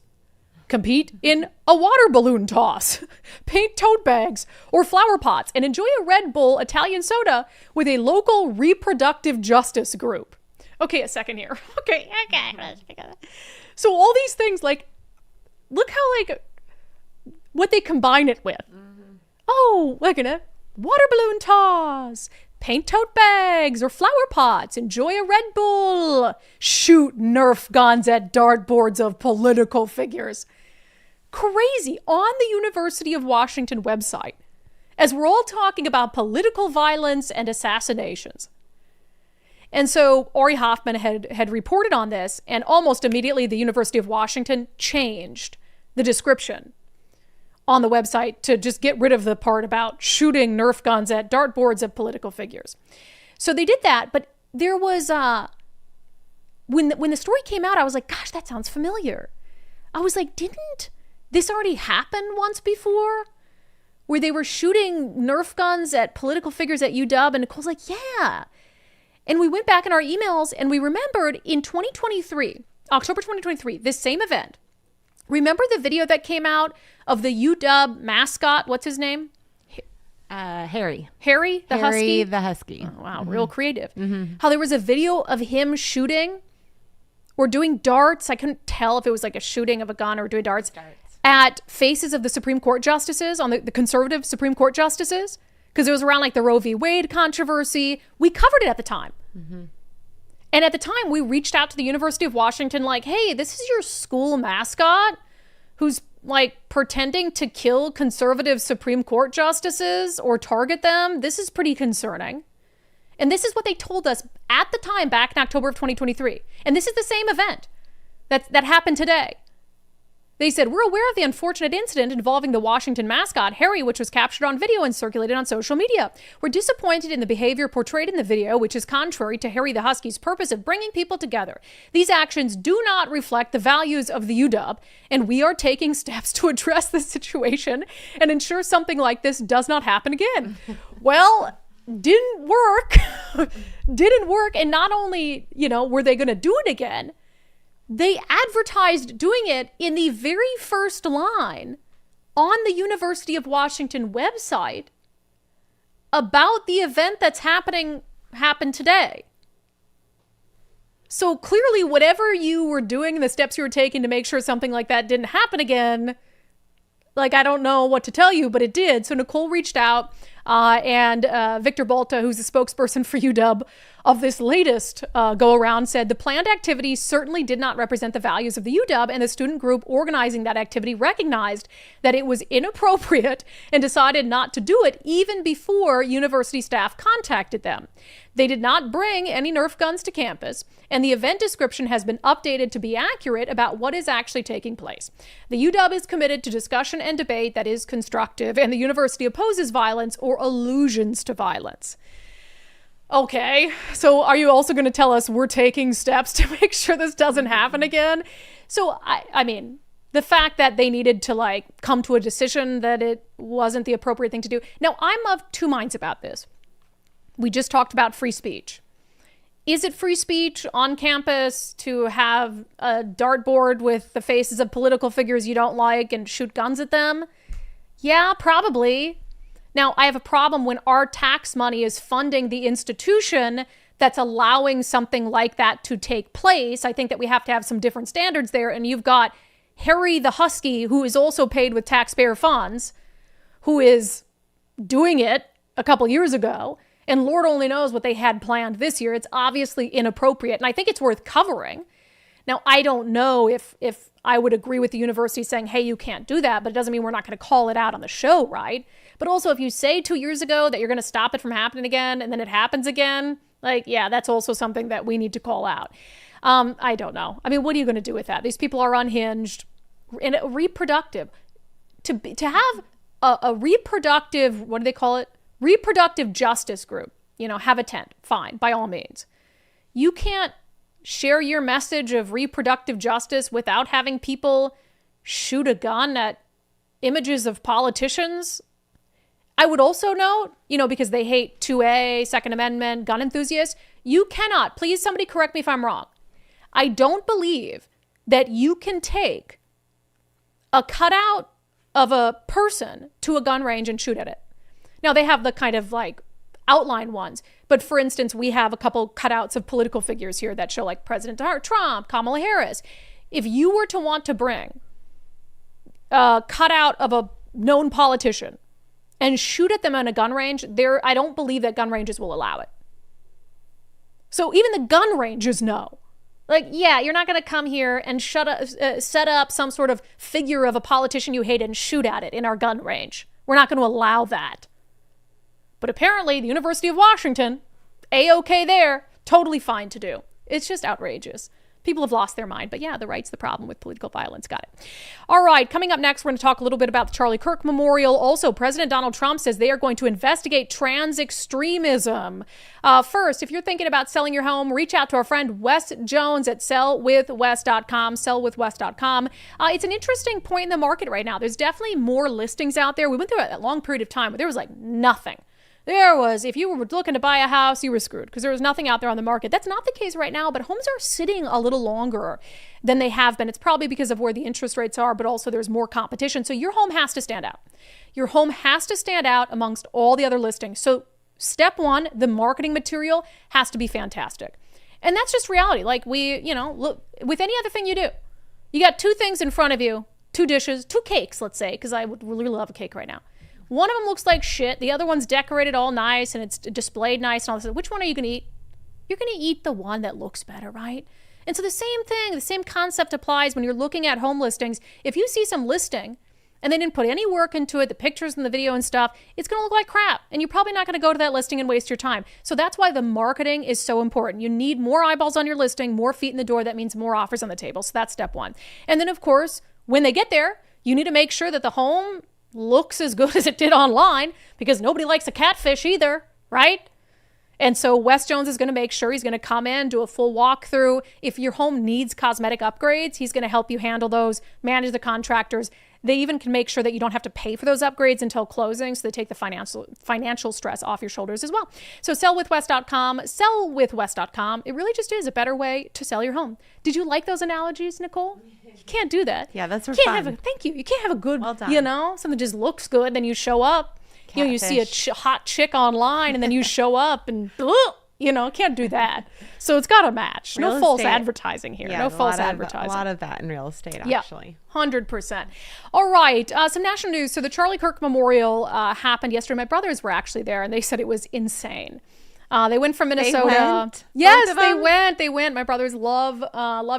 A: Compete in a water balloon toss, paint tote bags or flower pots, and enjoy a Red Bull Italian soda with a local reproductive justice group. Okay, a second here. Okay. So all these things, look how, what they combine it with. Mm-hmm. Oh, we're gonna water balloon toss, paint tote bags or flower pots, enjoy a Red Bull, shoot Nerf guns at dartboards of political figures. Crazy, on the University of Washington website, as we're all talking about political violence and assassinations. And so Ori Hoffman had reported on this, and almost immediately the University of Washington changed the description on the website to just get rid of the part about shooting Nerf guns at dartboards of political figures. So they did that, but there was, when the story came out, I was like, gosh, that sounds familiar. I was like, didn't this already happen once before? Where they were shooting Nerf guns at political figures at UW, and Nicole's like, yeah. And we went back in our emails and we remembered in 2023, October 2023, this same event. Remember the video that came out of the UW mascot? What's his name?
F: Harry.
A: Harry the Husky?
F: Harry the Husky.
A: Oh, wow, real creative. Mm-hmm. How there was a video of him shooting or doing darts. I couldn't tell if it was like a shooting of a gun or doing darts. At faces of the Supreme Court justices, on the conservative Supreme Court justices, because it was around the Roe v. Wade controversy. We covered it at the time. Mm-hmm. And at the time, we reached out to the University of Washington hey, this is your school mascot who's pretending to kill conservative Supreme Court justices or target them. This is pretty concerning. And this is what they told us at the time back in October of 2023. And this is the same event that happened today. They said, we're aware of the unfortunate incident involving the Washington mascot, Harry, which was captured on video and circulated on social media. We're disappointed in the behavior portrayed in the video, which is contrary to Harry the Husky's purpose of bringing people together. These actions do not reflect the values of the UW, and we are taking steps to address this situation and ensure something like this does not happen again. Well, didn't work. Didn't work. And not only, were they going to do it again, they advertised doing it in the very first line on the University of Washington website about the event that's happened today. So clearly, whatever you were doing, the steps you were taking to make sure something like that didn't happen again, I don't know what to tell you, but it did. So Nicole reached out, and Victor Balta, who's the spokesperson for UW of this latest go-around, said the planned activity certainly did not represent the values of the UW, and the student group organizing that activity recognized that it was inappropriate and decided not to do it even before university staff contacted them. They did not bring any Nerf guns to campus, and the event description has been updated to be accurate about what is actually taking place. The UW is committed to discussion and debate that is constructive, and the university opposes violence or allusions to violence. Okay, so are you also going to tell us we're taking steps to make sure this doesn't happen again? So, I mean, the fact that they needed to come to a decision that it wasn't the appropriate thing to do. Now, I'm of two minds about this. We just talked about free speech. Is it free speech on campus to have a dartboard with the faces of political figures you don't like and shoot guns at them? Yeah, probably. Now, I have a problem when our tax money is funding the institution that's allowing something like that to take place. I think that we have to have some different standards there. And you've got Harry the Husky, who is also paid with taxpayer funds, who is doing it a couple years ago. And Lord only knows what they had planned this year. It's obviously inappropriate. And I think it's worth covering. Now, I don't know if I would agree with the university saying, hey, you can't do that, but it doesn't mean we're not going to call it out on the show, right? But also, if you say 2 years ago that you're going to stop it from happening again, and then it happens again, Like, yeah, that's also something that we need to call out. I don't know. I mean, what are you going to do with that? These people are unhinged and reproductive. To have a reproductive, what do they call it? Reproductive justice group, have a tent. Fine, by all means. You can't share your message of reproductive justice without having people shoot a gun at images of politicians. I would also note, because they hate 2A, Second Amendment, gun enthusiasts, you cannot, please somebody correct me if I'm wrong. I don't believe that you can take a cutout of a person to a gun range and shoot at it. Now, they have the kind of like outline ones. But for instance, we have a couple cutouts of political figures here that show like President Trump, Kamala Harris. If you were to want to bring a cutout of a known politician and shoot at them on a gun range, I don't believe that gun ranges will allow it. So even the gun ranges know. Like, yeah, you're not going to come here and set up some sort of figure of a politician you hate and shoot at it in our gun range. We're not going to allow that. But apparently the University of Washington, A-OK there, totally fine to do. It's just outrageous. People have lost their mind. But yeah, the right's the problem with political violence. Got it. All right, coming up next, we're going to talk a little bit about the Charlie Kirk Memorial. Also, President Donald Trump says they are going to investigate trans extremism. First, if you're thinking about selling your home, reach out to our friend Wes Jones at sellwithwes.com, sellwithwes.com. It's an interesting point in the market right now. There's definitely more listings out there. We went through a long period of time where there was like nothing. If you were looking to buy a house, you were screwed because there was nothing out there on the market. That's not the case right now, but homes are sitting a little longer than they have been. It's probably because of where the interest rates are, but also there's more competition. So your home has to stand out. Your home has to stand out amongst all the other listings. So step one, the marketing material has to be fantastic. And that's just reality. Like look, with any other thing you do, you got two things in front of you, two dishes, two cakes, let's say, because I would really love a cake right now. One of them looks like shit. The other one's decorated all nice and it's displayed nice and all this. Which one are you going to eat? You're going to eat the one that looks better, right? And so the same thing, the same concept applies when you're looking at home listings. If you see some listing and they didn't put any work into it, the pictures and the video and stuff, it's going to look like crap. And you're probably not going to go to that listing and waste your time. So that's why the marketing is so important. You need more eyeballs on your listing, more feet in the door. That means more offers on the table. So that's step one. And then, of course, when they get there, you need to make sure that the home looks as good as it did online, because nobody likes a catfish either, right? And so Wes Jones is going to make sure he's going to come in, do a full walkthrough. If your home needs cosmetic upgrades, he's going to help you handle those, manage the contractors. They even can make sure that you don't have to pay for those upgrades until closing, so they take the financial stress off your shoulders as well. So sellwithwes.com, sellwithwes.com. It really just is a better way to sell your home. Did you like those analogies, Nicole? You can't do that.
F: Yeah, that's fun.
A: Thank you. You can't have a good,
F: well done.
A: Something just looks good, then you show up.
F: Catfish.
A: You see a hot chick online, and then you show up and, can't do that. So it's got to match. No false advertising here.
F: Yeah,
A: No false advertising.
F: A lot of that in real estate, actually.
A: Yeah, 100%. All right. Some national news. So the Charlie Kirk Memorial happened yesterday. My brothers were actually there, and they said it was insane. They went from Minnesota.
F: They went?
A: Yes, they went. They went. My brothers love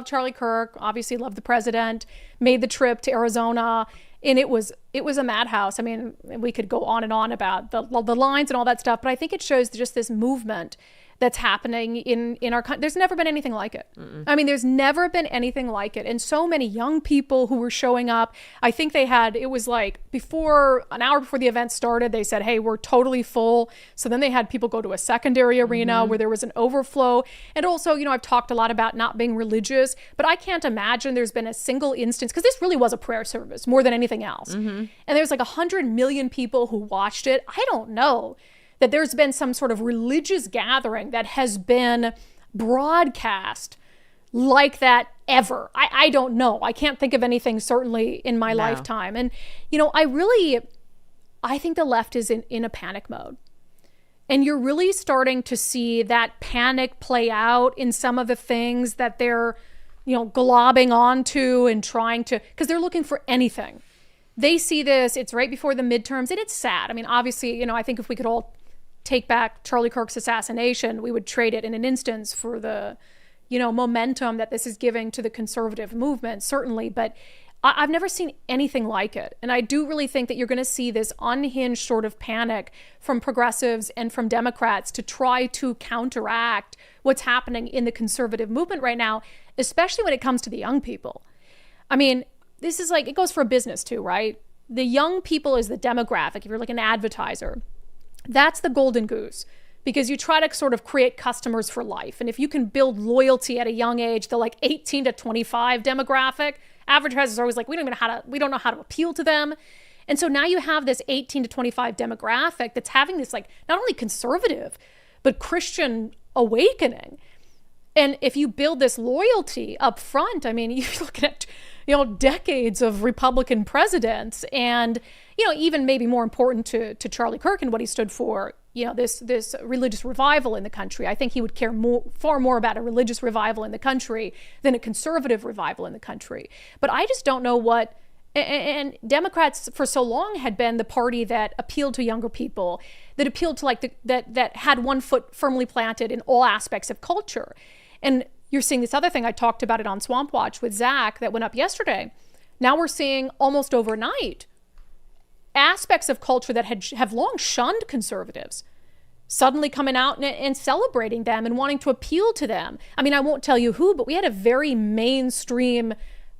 A: Charlie Kirk. Obviously, love the president. Made the trip to Arizona. And it was a madhouse. I mean, we could go on and on about the lines and all that stuff, but I think it shows just this movement that's happening in our country. There's never been anything like it. I mean, there's never been anything like it. And so many young people who were showing up. I think it was like an hour before the event started, they said, hey, we're totally full. So then they had people go to a secondary arena where there was an overflow. And also, I've talked a lot about not being religious, but I can't imagine there's been a single instance, because this really was a prayer service more than anything else. And there's like 100 million people who watched it. I don't know that there's been some sort of religious gathering that has been broadcast like that ever. I don't know. I can't think of anything certainly in my lifetime. And, I think the left is in a panic mode. And you're really starting to see that panic play out in some of the things that they're, globbing onto and trying to, because they're looking for anything. They see this, it's right before the midterms, and it's sad. I mean, obviously, I think if we could all take back Charlie Kirk's assassination, we would trade it in an instance for the, momentum that this is giving to the conservative movement, certainly. But I've never seen anything like it. And I do really think that you're going to see this unhinged sort of panic from progressives and from Democrats to try to counteract what's happening in the conservative movement right now, especially when it comes to the young people. I mean, this is like, it goes for a business too, right? The young people is the demographic. If you're like an advertiser, that's the golden goose, because you try to sort of create customers for life. And if you can build loyalty at a young age, the like 18 to 25 demographic, advertisers are always like, we don't know how to appeal to them. And so now you have this 18 to 25 demographic that's having this like not only conservative, but Christian awakening. And if you build this loyalty up front, I mean, you're looking at, decades of Republican presidents, and, even maybe more important to Charlie Kirk and what he stood for, this religious revival in the country. I think he would care far more about a religious revival in the country than a conservative revival in the country. But I just don't know what, and Democrats for so long had been the party that appealed to younger people, that appealed to that had one foot firmly planted in all aspects of culture. And you're seeing this other thing. I talked about it on Swamp Watch with Zach that went up yesterday. Now we're seeing almost overnight aspects of culture that have long shunned conservatives suddenly coming out and celebrating them and wanting to appeal to them. I mean, I won't tell you who, but we had a very mainstream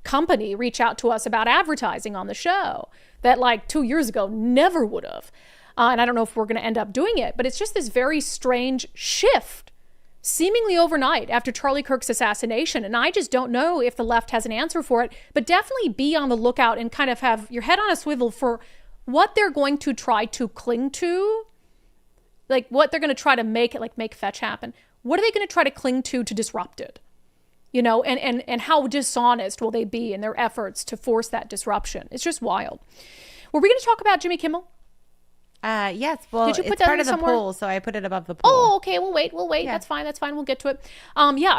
A: company reach out to us about advertising on the show that like 2 years ago never would have. And I don't know if we're going to end up doing it, but it's just this very strange shift seemingly overnight after Charlie Kirk's assassination. And I just don't know if the left has an answer for it, but definitely be on the lookout and kind of have your head on a swivel for what they're going to try to cling to, like what they're going to try to make it, like make fetch happen. What are they going to try to cling to disrupt it? And how dishonest will they be in their efforts to force that disruption? It's just wild. Were we going to talk about Jimmy Kimmel?
F: Yes. Well,
A: did you put
F: it's
A: that
F: part of the
A: somewhere?
F: poll, so I put it above the poll.
A: Oh, okay. We'll wait.
F: Yeah.
A: That's fine. We'll get to it.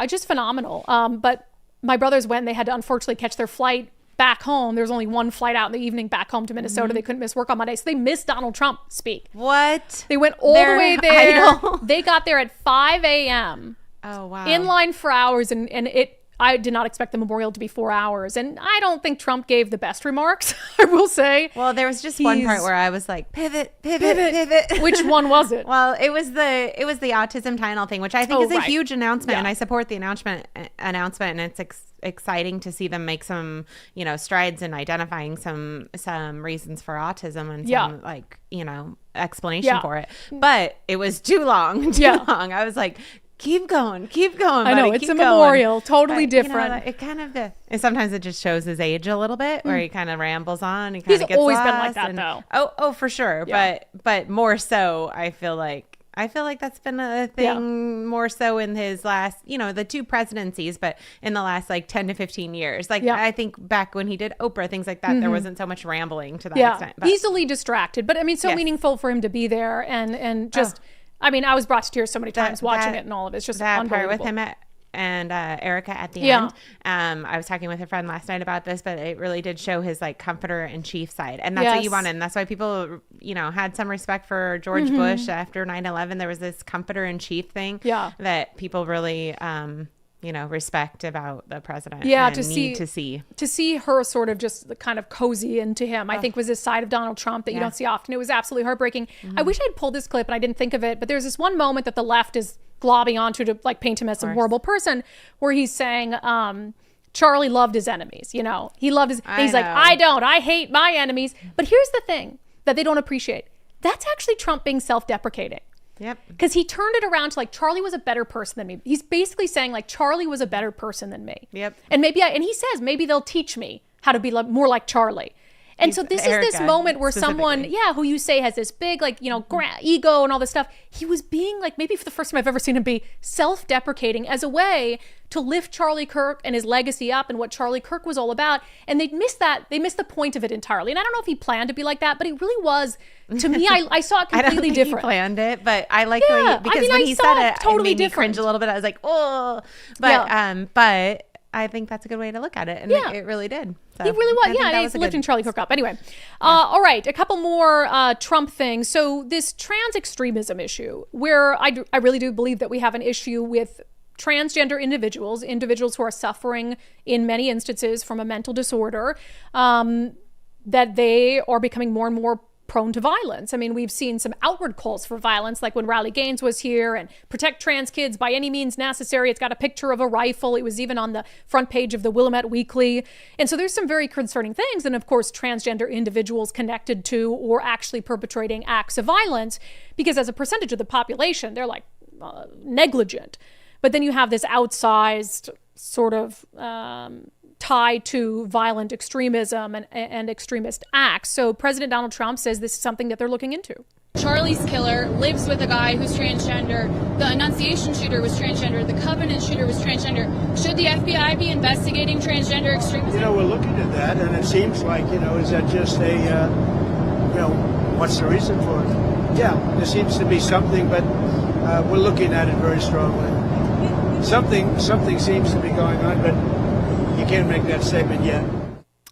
A: Just phenomenal. But my brothers went, they had to unfortunately catch their flight back home. There was only one flight out in the evening back home to Minnesota. They couldn't miss work on Monday. So they missed Donald Trump speak.
F: What?
A: They went all the way there.
F: Idol.
A: They got there at 5 a.m.
F: Oh, wow.
A: In line for hours. And I did not expect the memorial to be 4 hours. And I don't think Trump gave the best remarks, I will say.
F: Well, there was just one part where I was like, pivot.
A: Which one was it?
F: Well, it was the autism title thing, which I think is a
A: right.
F: huge announcement,
A: Yeah.
F: and I support the announcement, and it's exciting to see them make some, strides in identifying some reasons for autism and some explanation for it. But it was too long. Long. I was like, keep going, buddy,
A: I know, it's
F: keep
A: a
F: going.
A: memorial, totally
F: But,
A: different.
F: it kind of and sometimes it just shows his age a little bit, where he kind of rambles on. He kind
A: He's
F: of gets
A: always
F: lost,
A: been like that, though.
F: Oh, for sure.
A: Yeah.
F: But more so, I feel like that's been a thing more so in his last, the two presidencies, but in the last like 10 to 15 years. Like I think back when he did Oprah, things like that, there wasn't so much rambling to that extent. But,
A: easily distracted, but I mean, so meaningful for him to be there and just. I mean, I was brought to tears so many times watching it and all of it. It's just
F: that
A: unbelievable.
F: part with him and Erica at the end. I was talking with a friend last night about this, but it really did show his like comforter in chief side, and that's what you wanted. And that's why people, had some respect for George Bush after 9/11. There was this comforter in chief thing that people really, respect about the president.
A: Yeah,
F: and to see
A: her sort of just kind of cozy into him, I think was this side of Donald Trump that you don't see often. It was absolutely heartbreaking. I wish I'd pulled this clip and I didn't think of it, but there's this one moment that the left is globbing onto to like paint him as some horrible person, where he's saying, Charlie loved his enemies. He loved his, he's like, I hate my enemies. But here's the thing that they don't appreciate. That's actually Trump being self-deprecating.
F: Yep.
A: Because he turned it around to like, Charlie was a better person than me. He's basically saying like, Charlie was a better person than me.
F: Yep.
A: And and he says, maybe they'll teach me how to be more like Charlie. And so this is this moment where someone, who you say has this big, like, ego and all this stuff. He was being like, maybe for the first time I've ever seen him be self-deprecating as a way to lift Charlie Kirk and his legacy up and what Charlie Kirk was all about. And they missed that. They missed the point of it entirely. And I don't know if he planned to be like that, but it really was, to me, I saw it completely
F: I don't think
A: different.
F: He planned it, but I like the way, because when he said it,
A: totally
F: it made me
A: different.
F: cringe a little bit. I was like, oh, but I think that's a good way to look at it. And it really did. So
A: he really was. Yeah, he's lifting Charlie Kirk up. Anyway, all right, a couple more Trump things. So this trans extremism issue, where I really do believe that we have an issue with transgender individuals who are suffering in many instances from a mental disorder, that they are becoming more and more prone to violence. I mean, we've seen some outward calls for violence, like when Riley Gaines was here, and protect trans kids by any means necessary. It's got a picture of a rifle. It was even on the front page of the Willamette Weekly. And so there's some very concerning things. And of course, transgender individuals connected to or actually perpetrating acts of violence, because as a percentage of the population, they're like negligent. But then you have this outsized sort of tied to violent extremism and extremist acts. So President Donald Trump says this is something that they're looking into.
I: Charlie's killer lives with a guy who's transgender. The Annunciation shooter was transgender. The Covenant shooter was transgender. Should the FBI be investigating transgender extremism?
J: You know, we're looking at that, and it seems like, is that just a, what's the reason for it? Yeah, there seems to be something, but we're looking at it very strongly. Something seems to be going on, but you can't make that statement yet.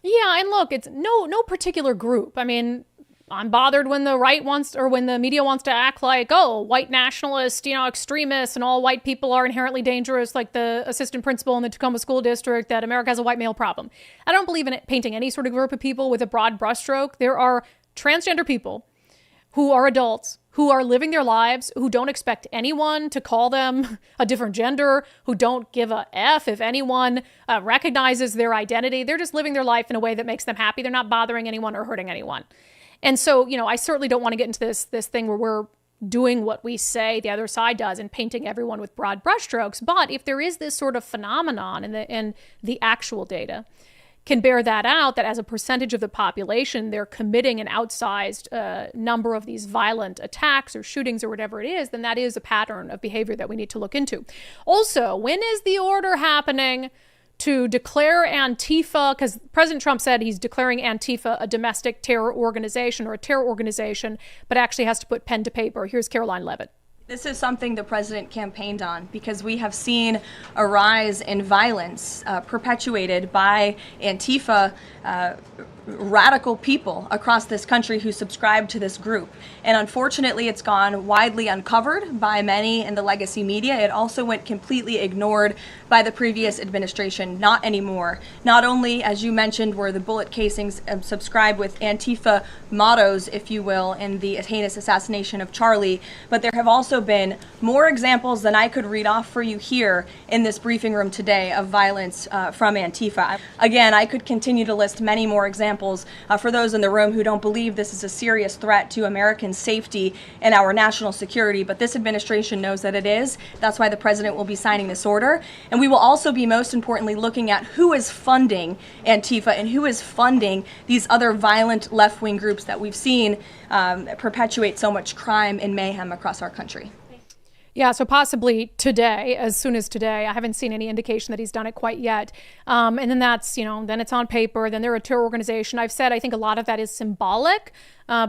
A: Yeah, and look, it's no particular group. I mean, I'm bothered when the right wants, or when the media wants to act like, white nationalists, extremists, and all white people are inherently dangerous, like the assistant principal in the Tacoma school district, that America has a white male problem. I don't believe in it painting any sort of group of people with a broad brushstroke. There are transgender people who are adults, who are living their lives, who don't expect anyone to call them a different gender, who don't give a F if anyone recognizes their identity. They're just living their life in a way that makes them happy. They're not bothering anyone or hurting anyone. And so, I certainly don't want to get into this thing where we're doing what we say the other side does and painting everyone with broad brushstrokes. But if there is this sort of phenomenon in the actual data can bear that out, that as a percentage of the population, they're committing an outsized number of these violent attacks or shootings or whatever it is, then that is a pattern of behavior that we need to look into. Also, when is the order happening to declare Antifa, because President Trump said he's declaring Antifa a domestic terror organization or a terror organization, but actually has to put pen to paper. Here's Caroline Levitt.
K: This is something the president campaigned on because we have seen a rise in violence perpetuated by Antifa radical people across this country who subscribe to this group. And unfortunately, it's gone widely uncovered by many in the legacy media. It also went completely ignored by the previous administration. Not anymore. Not only, as you mentioned, were the bullet casings subscribed with Antifa mottos, if you will, in the heinous assassination of Charlie, but there have also been more examples than I could read off for you here in this briefing room today of violence from Antifa. Again, I could continue to list many more examples for those in the room who don't believe this is a serious threat to American safety and our national security, but this administration knows that it is. That's why the president will be signing this order. And we will also be, most importantly, looking at who is funding Antifa and who is funding these other violent left-wing groups that we've seen perpetuate so much crime and mayhem across our country.
A: Yeah, so possibly today, as soon as today. I haven't seen any indication that he's done it quite yet. And then that's, then it's on paper, then they're a terror organization. I've said I think a lot of that is symbolic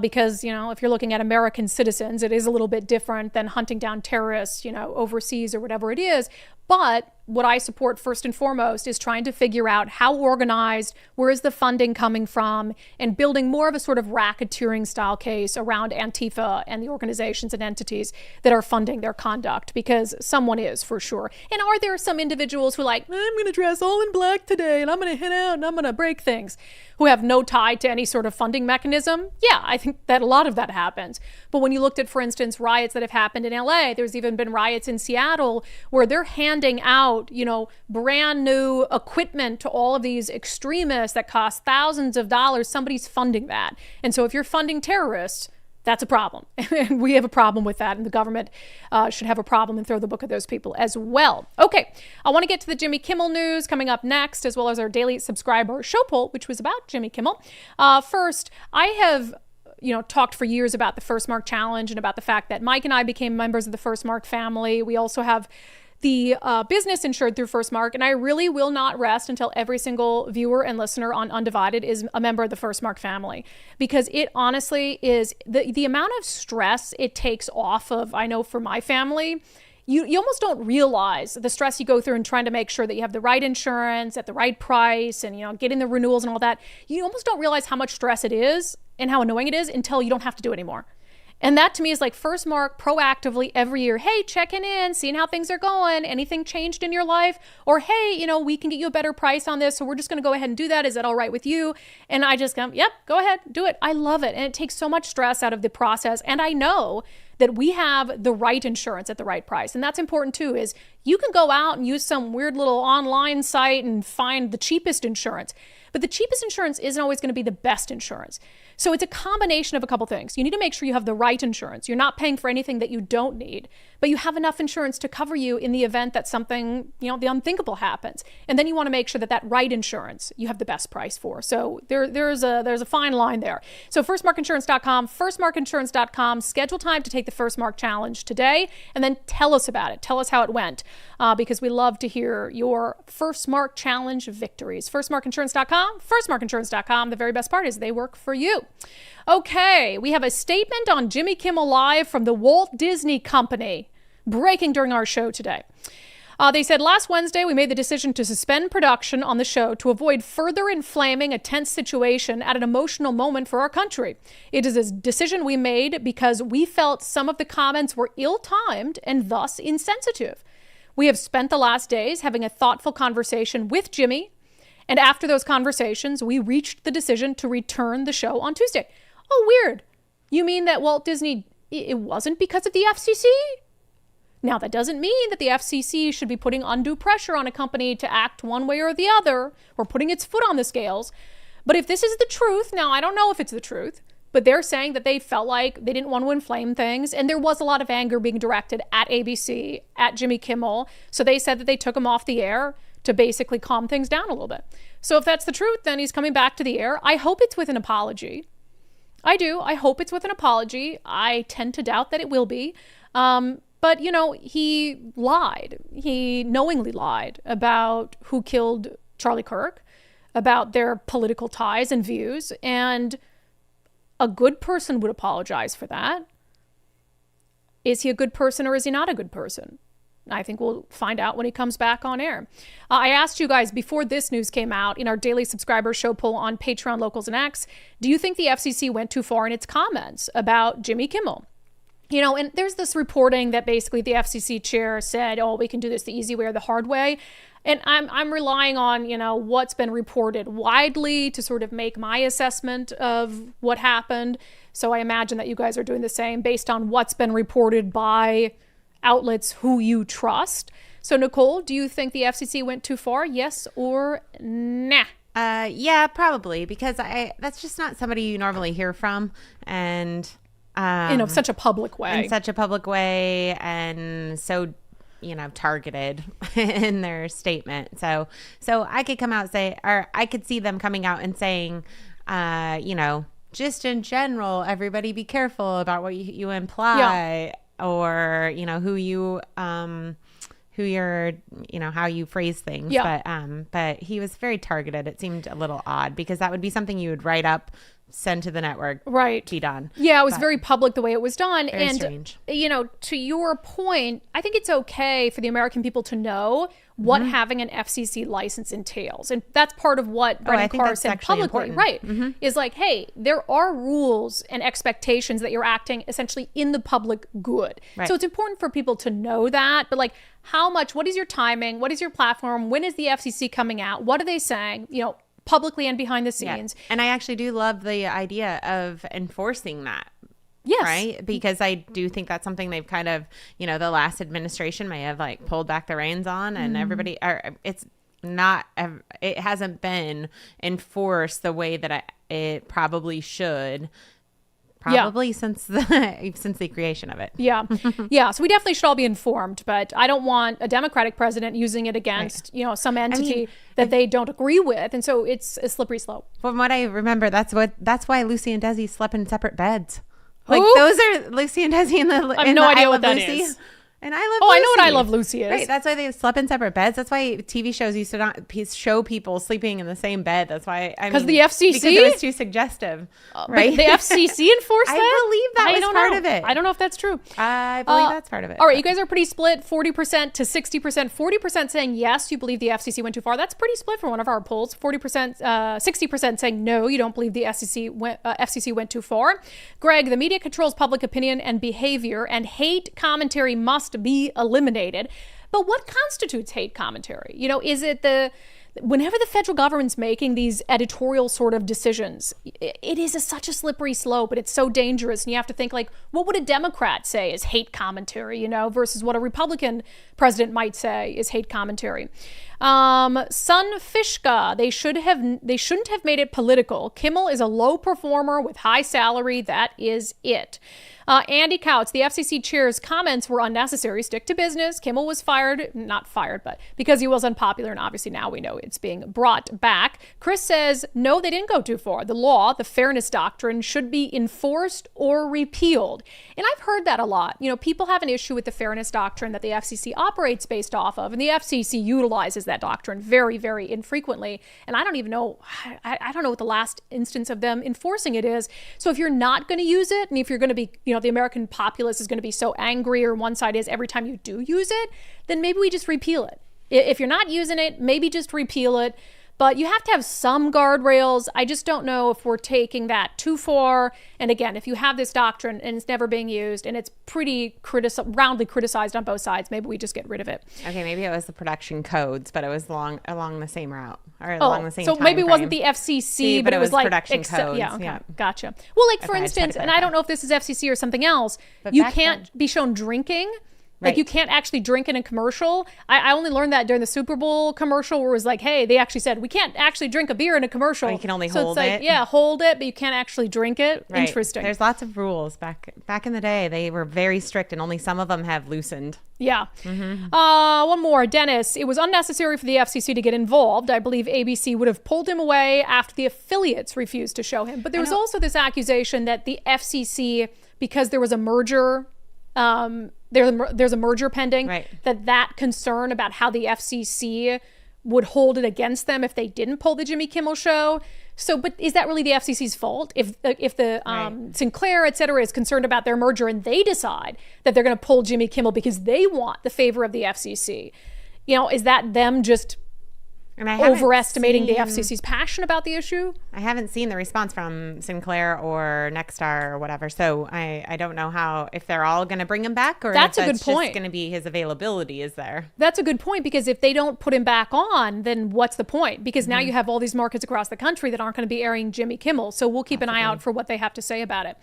A: because, if you're looking at American citizens, it is a little bit different than hunting down terrorists, overseas or whatever it is. But what I support first and foremost is trying to figure out how organized, where is the funding coming from, and building more of a sort of racketeering style case around Antifa and the organizations and entities that are funding their conduct, because someone is for sure. And are there some individuals who I'm going to dress all in black today and I'm going to hit out and I'm going to break things, who have no tie to any sort of funding mechanism? Yeah, I think that a lot of that happens. But when you looked at, for instance, riots that have happened in LA, there's even been riots in Seattle where they're handing out, brand new equipment to all of these extremists that cost thousands of dollars. Somebody's funding that. And so if you're funding terrorists, that's a problem. And we have a problem with that. And the government should have a problem and throw the book at those people as well. Okay, I want to get to the Jimmy Kimmel news coming up next, as well as our daily subscriber show poll, which was about Jimmy Kimmel. First, I have talked for years about the First Mark Challenge and about the fact that Mike and I became members of the First Mark family. We also have the business insured through First Mark, and I really will not rest until every single viewer and listener on Undivided is a member of the First Mark family, because it honestly is the amount of stress it takes off of, I know for my family, you almost don't realize the stress you go through in trying to make sure that you have the right insurance at the right price and, getting the renewals and all that. You almost don't realize how much stress it is and how annoying it is until you don't have to do it anymore. And that to me is like First Mark proactively every year, hey, checking in, seeing how things are going, anything changed in your life? Or, hey, you know, we can get you a better price on this, so we're just going to go ahead and do that. Is that all right with you? And I just go, yep, go ahead, do it. I love it. And it takes so much stress out of the process. And I know that we have the right insurance at the right price. And that's important too, is you can go out and use some weird little online site and find the cheapest insurance. But the cheapest insurance isn't always going to be the best insurance. So it's a combination of a couple things. You need to make sure you have the right insurance. You're not paying for anything that you don't need, but you have enough insurance to cover you in the event that something, you know, the unthinkable happens. And then you want to make sure that that right insurance you have the best price for. So there's a fine line there. So firstmarkinsurance.com, firstmarkinsurance.com, schedule time to take the First Mark Challenge today, and then tell us about it. Tell us how it went, because we love to hear your First Mark Challenge victories. Firstmarkinsurance.com, firstmarkinsurance.com. The very best part is they work for you. Okay, we have a statement on Jimmy Kimmel Live from the Walt Disney Company breaking during our show today. They said, last Wednesday, we made the decision to suspend production on the show to avoid further inflaming a tense situation at an emotional moment for our country. It is a decision we made because we felt some of the comments were ill-timed and thus insensitive. We have spent the last days having a thoughtful conversation with Jimmy, and after those conversations, we reached the decision to return the show on Tuesday. Oh, weird. You mean that Walt Disney, it wasn't because of the FCC? Now, that doesn't mean that the FCC should be putting undue pressure on a company to act one way or the other, or putting its foot on the scales. But if this is the truth, now I don't know if it's the truth, but they're saying that they felt like they didn't want to inflame things, and there was a lot of anger being directed at ABC, at Jimmy Kimmel. So they said that they took him off the air to basically calm things down a little bit. So if that's the truth, then he's coming back to the air. I hope it's with an apology. I do. I hope it's with an apology. I tend to doubt that it will be. But, you know, he lied. He knowingly lied about who killed Charlie Kirk, about their political ties and views. And a good person would apologize for that. Is he a good person or is he not a good person? I think we'll find out when he comes back on air. I asked you guys before this news came out in our daily subscriber show poll on Patreon, Locals, and X, do you think the FCC went too far in its comments about Jimmy Kimmel? You know, and there's this reporting that basically the FCC chair said, oh, we can do this the easy way or the hard way. And I'm relying on, you know, what's been reported widely to sort of make my assessment of what happened. So I imagine that you guys are doing the same based on what's been reported by outlets who you trust. So Nicole, do you think the FCC went too far? Yes or nah?
F: Yeah, probably, because that's just not somebody you normally hear from, and
A: in such a public way.
F: In such a public way, and so, you know, targeted in their statement. So I could come out and say, or I could see them coming out and saying, you know, just in general, everybody be careful about what you imply. Yeah. Or, you know, who you're, you know, how you phrase things. Yeah. But he was very targeted. It seemed a little odd because that would be something you would write up, send to the network,
A: right?
F: Be done.
A: Yeah, it was very public the way it was done.
F: Very
A: and
F: strange.
A: You know, to your point, I think it's okay for the American people to know what having an FCC license entails. And that's part of what Brandi Carr said publicly, right? Is like, hey, there are rules and expectations that you're acting essentially in the public good. Right. So it's important for people to know that. But like, how much, what is your timing? What is your platform? When is the FCC coming out? What are they saying? You know, publicly and behind the scenes.
F: Yeah. And I actually do love the idea of enforcing that.
A: Yes.
F: Right? Because I do think that's something they've kind of, you know, the last administration may have like pulled back the reins on, and everybody, it hasn't been enforced the way that it probably should. Probably since the creation of it.
A: Yeah. Yeah. So we definitely should all be informed, but I don't want a Democratic president using it against, you know, some entity that they don't agree with. And so it's a slippery slope.
F: From what I remember, that's why Lucy and Desi slept in separate beds. Like those are Lucy and Desi in the
A: I have no idea what that is.
F: And I love
A: Oh,
F: Lucy.
A: I know what I Love Lucy is.
F: Right. That's why they slept in separate beds. That's why TV shows used to not show people sleeping in the same bed. That's why
A: because the FCC,
F: because it was too suggestive, right?
A: The FCC enforced that.
F: I believe that was part of it.
A: I don't know if that's true.
F: I believe that's part of it.
A: All right, you guys are pretty split, 40% to 60%. 40% saying yes, you believe the FCC went too far. That's pretty split for one of our polls. 40%, 60% saying no, you don't believe the FCC went too far. Greg, the media controls public opinion and behavior, and hate commentary must be eliminated. But what constitutes hate commentary? You know, is it whenever the federal government's making these editorial sort of decisions, it is such a slippery slope, and it's so dangerous. And you have to think, like, what would a Democrat say is hate commentary, you know, versus what a Republican president might say is hate commentary. Sun Fishka, they shouldn't have made it political. Kimmel is a low performer with high salary. That is it. Andy Couts, the FCC chair's comments were unnecessary. Stick to business. Kimmel was not fired, but because he was unpopular, and obviously now we know it's being brought back. Chris says, no, they didn't go too far. The law, the fairness doctrine, should be enforced or repealed. And I've heard that a lot. You know, people have an issue with the fairness doctrine that the FCC operates based off of, and the FCC utilizes that doctrine very, very infrequently. And I don't even know, I don't know what the last instance of them enforcing it is. So if you're not going to use it, and if you're going to be, you know, the American populace is going to be so angry, or one side is every time you do use it, then maybe we just repeal it. If you're not using it, maybe just repeal it. But you have to have some guardrails. I just don't know if we're taking that too far. And again, if you have this doctrine and it's never being used and it's pretty roundly criticized on both sides, maybe we just get rid of it.
F: Okay, maybe it was the production codes, but it was along the same route or along the same
A: so
F: time
A: maybe it
F: frame.
A: wasn't the FCC, but it was like
F: production codes.
A: Yeah, okay,
F: yeah.
A: Gotcha. Well, like
F: That's
A: for
F: why I tried to
A: instance, and I
F: clarify.
A: don't know if this is FCC or something else,
F: But
A: you
F: back
A: can't
F: then-
A: be shown drinking. Like
F: Right.
A: you can't actually drink in a commercial. I only learned that during the Super Bowl commercial where it was like, hey, they actually said we can't actually drink a beer in a commercial.
F: Oh, you can only
A: so
F: hold
A: it's like,
F: it?
A: Yeah, hold it, but you can't actually drink it.
F: Right.
A: Interesting.
F: There's lots of rules back in the day. They were very strict, and only some of them have loosened.
A: Yeah.
F: Mm-hmm.
A: One more. Dennis, it was unnecessary for the FCC to get involved. I believe ABC would have pulled him away after the affiliates refused to show him. But there was also this accusation that the FCC, because there was a merger, there's a merger pending,
F: Right.
A: that concern about how the FCC would hold it against them if they didn't pull the Jimmy Kimmel show. So, but is that really the FCC's fault? If the
F: Right.
A: Sinclair, et cetera, is concerned about their merger and they decide that they're going to pull Jimmy Kimmel because they want the favor of the FCC, you know, is that them just
F: And I haven't
A: overestimating the
F: seen-
A: FCC's passion about the issue?
F: I haven't seen the response from Sinclair or Nexstar or whatever, so I don't know if they're all going to bring him back, or
A: That's
F: if
A: a good
F: that's
A: point.
F: just going to be his availability is there.
A: That's a good point, because if they don't put him back on, then what's the point? Because now you have all these markets across the country that aren't going to be airing Jimmy Kimmel. So we'll keep an eye out for what they have to say about it.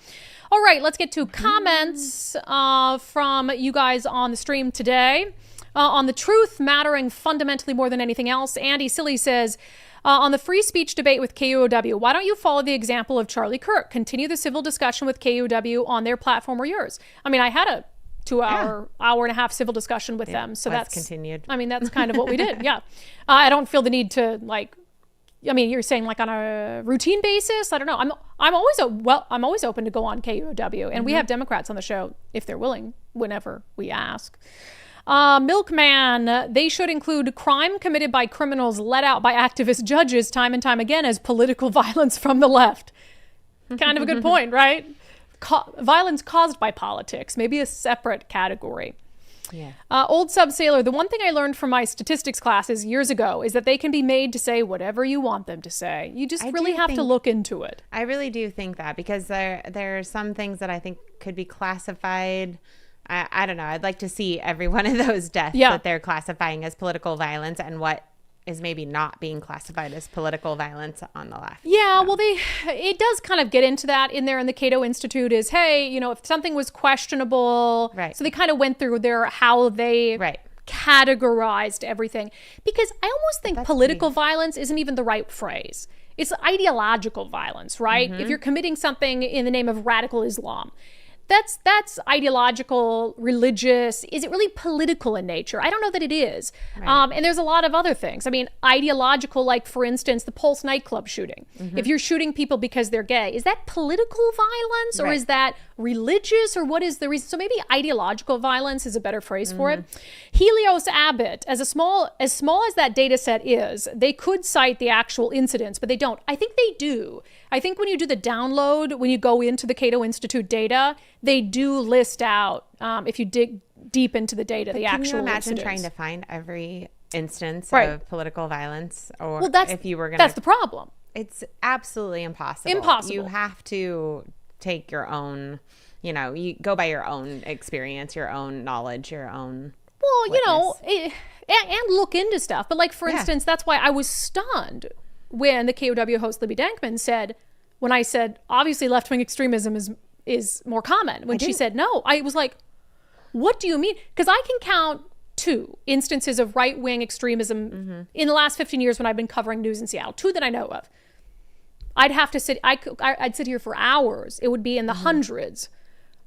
A: All right, let's get to comments from you guys on the stream today. On the truth mattering fundamentally more than anything else, Andy Silly says, on the free speech debate with KUOW, why don't you follow the example of Charlie Kirk? Continue the civil discussion with KUOW on their platform or yours. I mean, I had a 2-hour, hour and a half civil discussion with them. So that's
F: continued.
A: I mean, that's kind of what we did. Yeah. I don't feel the need to I mean, you're saying like on a routine basis. I don't know. I'm always open to go on KUOW, and we have Democrats on the show if they're willing, whenever we ask. Milkman, they should include crime committed by criminals let out by activist judges time and time again as political violence from the left. Kind of a good point, right? Violence caused by politics, maybe a separate category.
F: Yeah.
A: Old Sub Sailor, the one thing I learned from my statistics classes years ago is that they can be made to say whatever you want them to say. You just really have to look into it.
F: I really do think that, because there are some things that I think could be classified. I don't know. I'd like to see every one of those deaths that they're classifying as political violence, and what is maybe not being classified as political violence on the left.
A: Yeah, well, it does kind of get into that in there in the Cato Institute is, hey, you know, if something was questionable.
F: Right.
A: So they kind of went through how they categorized everything. Because I almost think political violence isn't even the right phrase. It's ideological violence, right? If you're committing something in the name of radical Islam, that's ideological, religious. Is it really political in nature? I don't know that it is. Right. And there's a lot of other things. I mean, ideological, like, for instance, the Pulse nightclub shooting. If you're shooting people because they're gay, is that political violence or is that religious, or what is the reason? So maybe ideological violence is a better phrase for it. Helios Abbott, as small as that data set is, they could cite the actual incidents, but they don't. I think they do. I think when you do the download, when you go into the Cato Institute data, they do list out, if you dig deep into the data, the actual incidents. Can you imagine
F: trying to find every instance of political violence? Or if you were going to...
A: That's the problem.
F: It's absolutely impossible. You have to take your own, you go by your own experience, your own knowledge, your own witness.
A: And look into stuff. But, like, for instance, that's why I was stunned when the KOW host Libby Dankman said, when I said, obviously left-wing extremism is more common. When she said no, I was like, what do you mean? Because I can count 2 instances of right-wing extremism in the last 15 years when I've been covering news in Seattle, 2 that I know of. I'd have to sit, I'd sit here for hours. It would be in the hundreds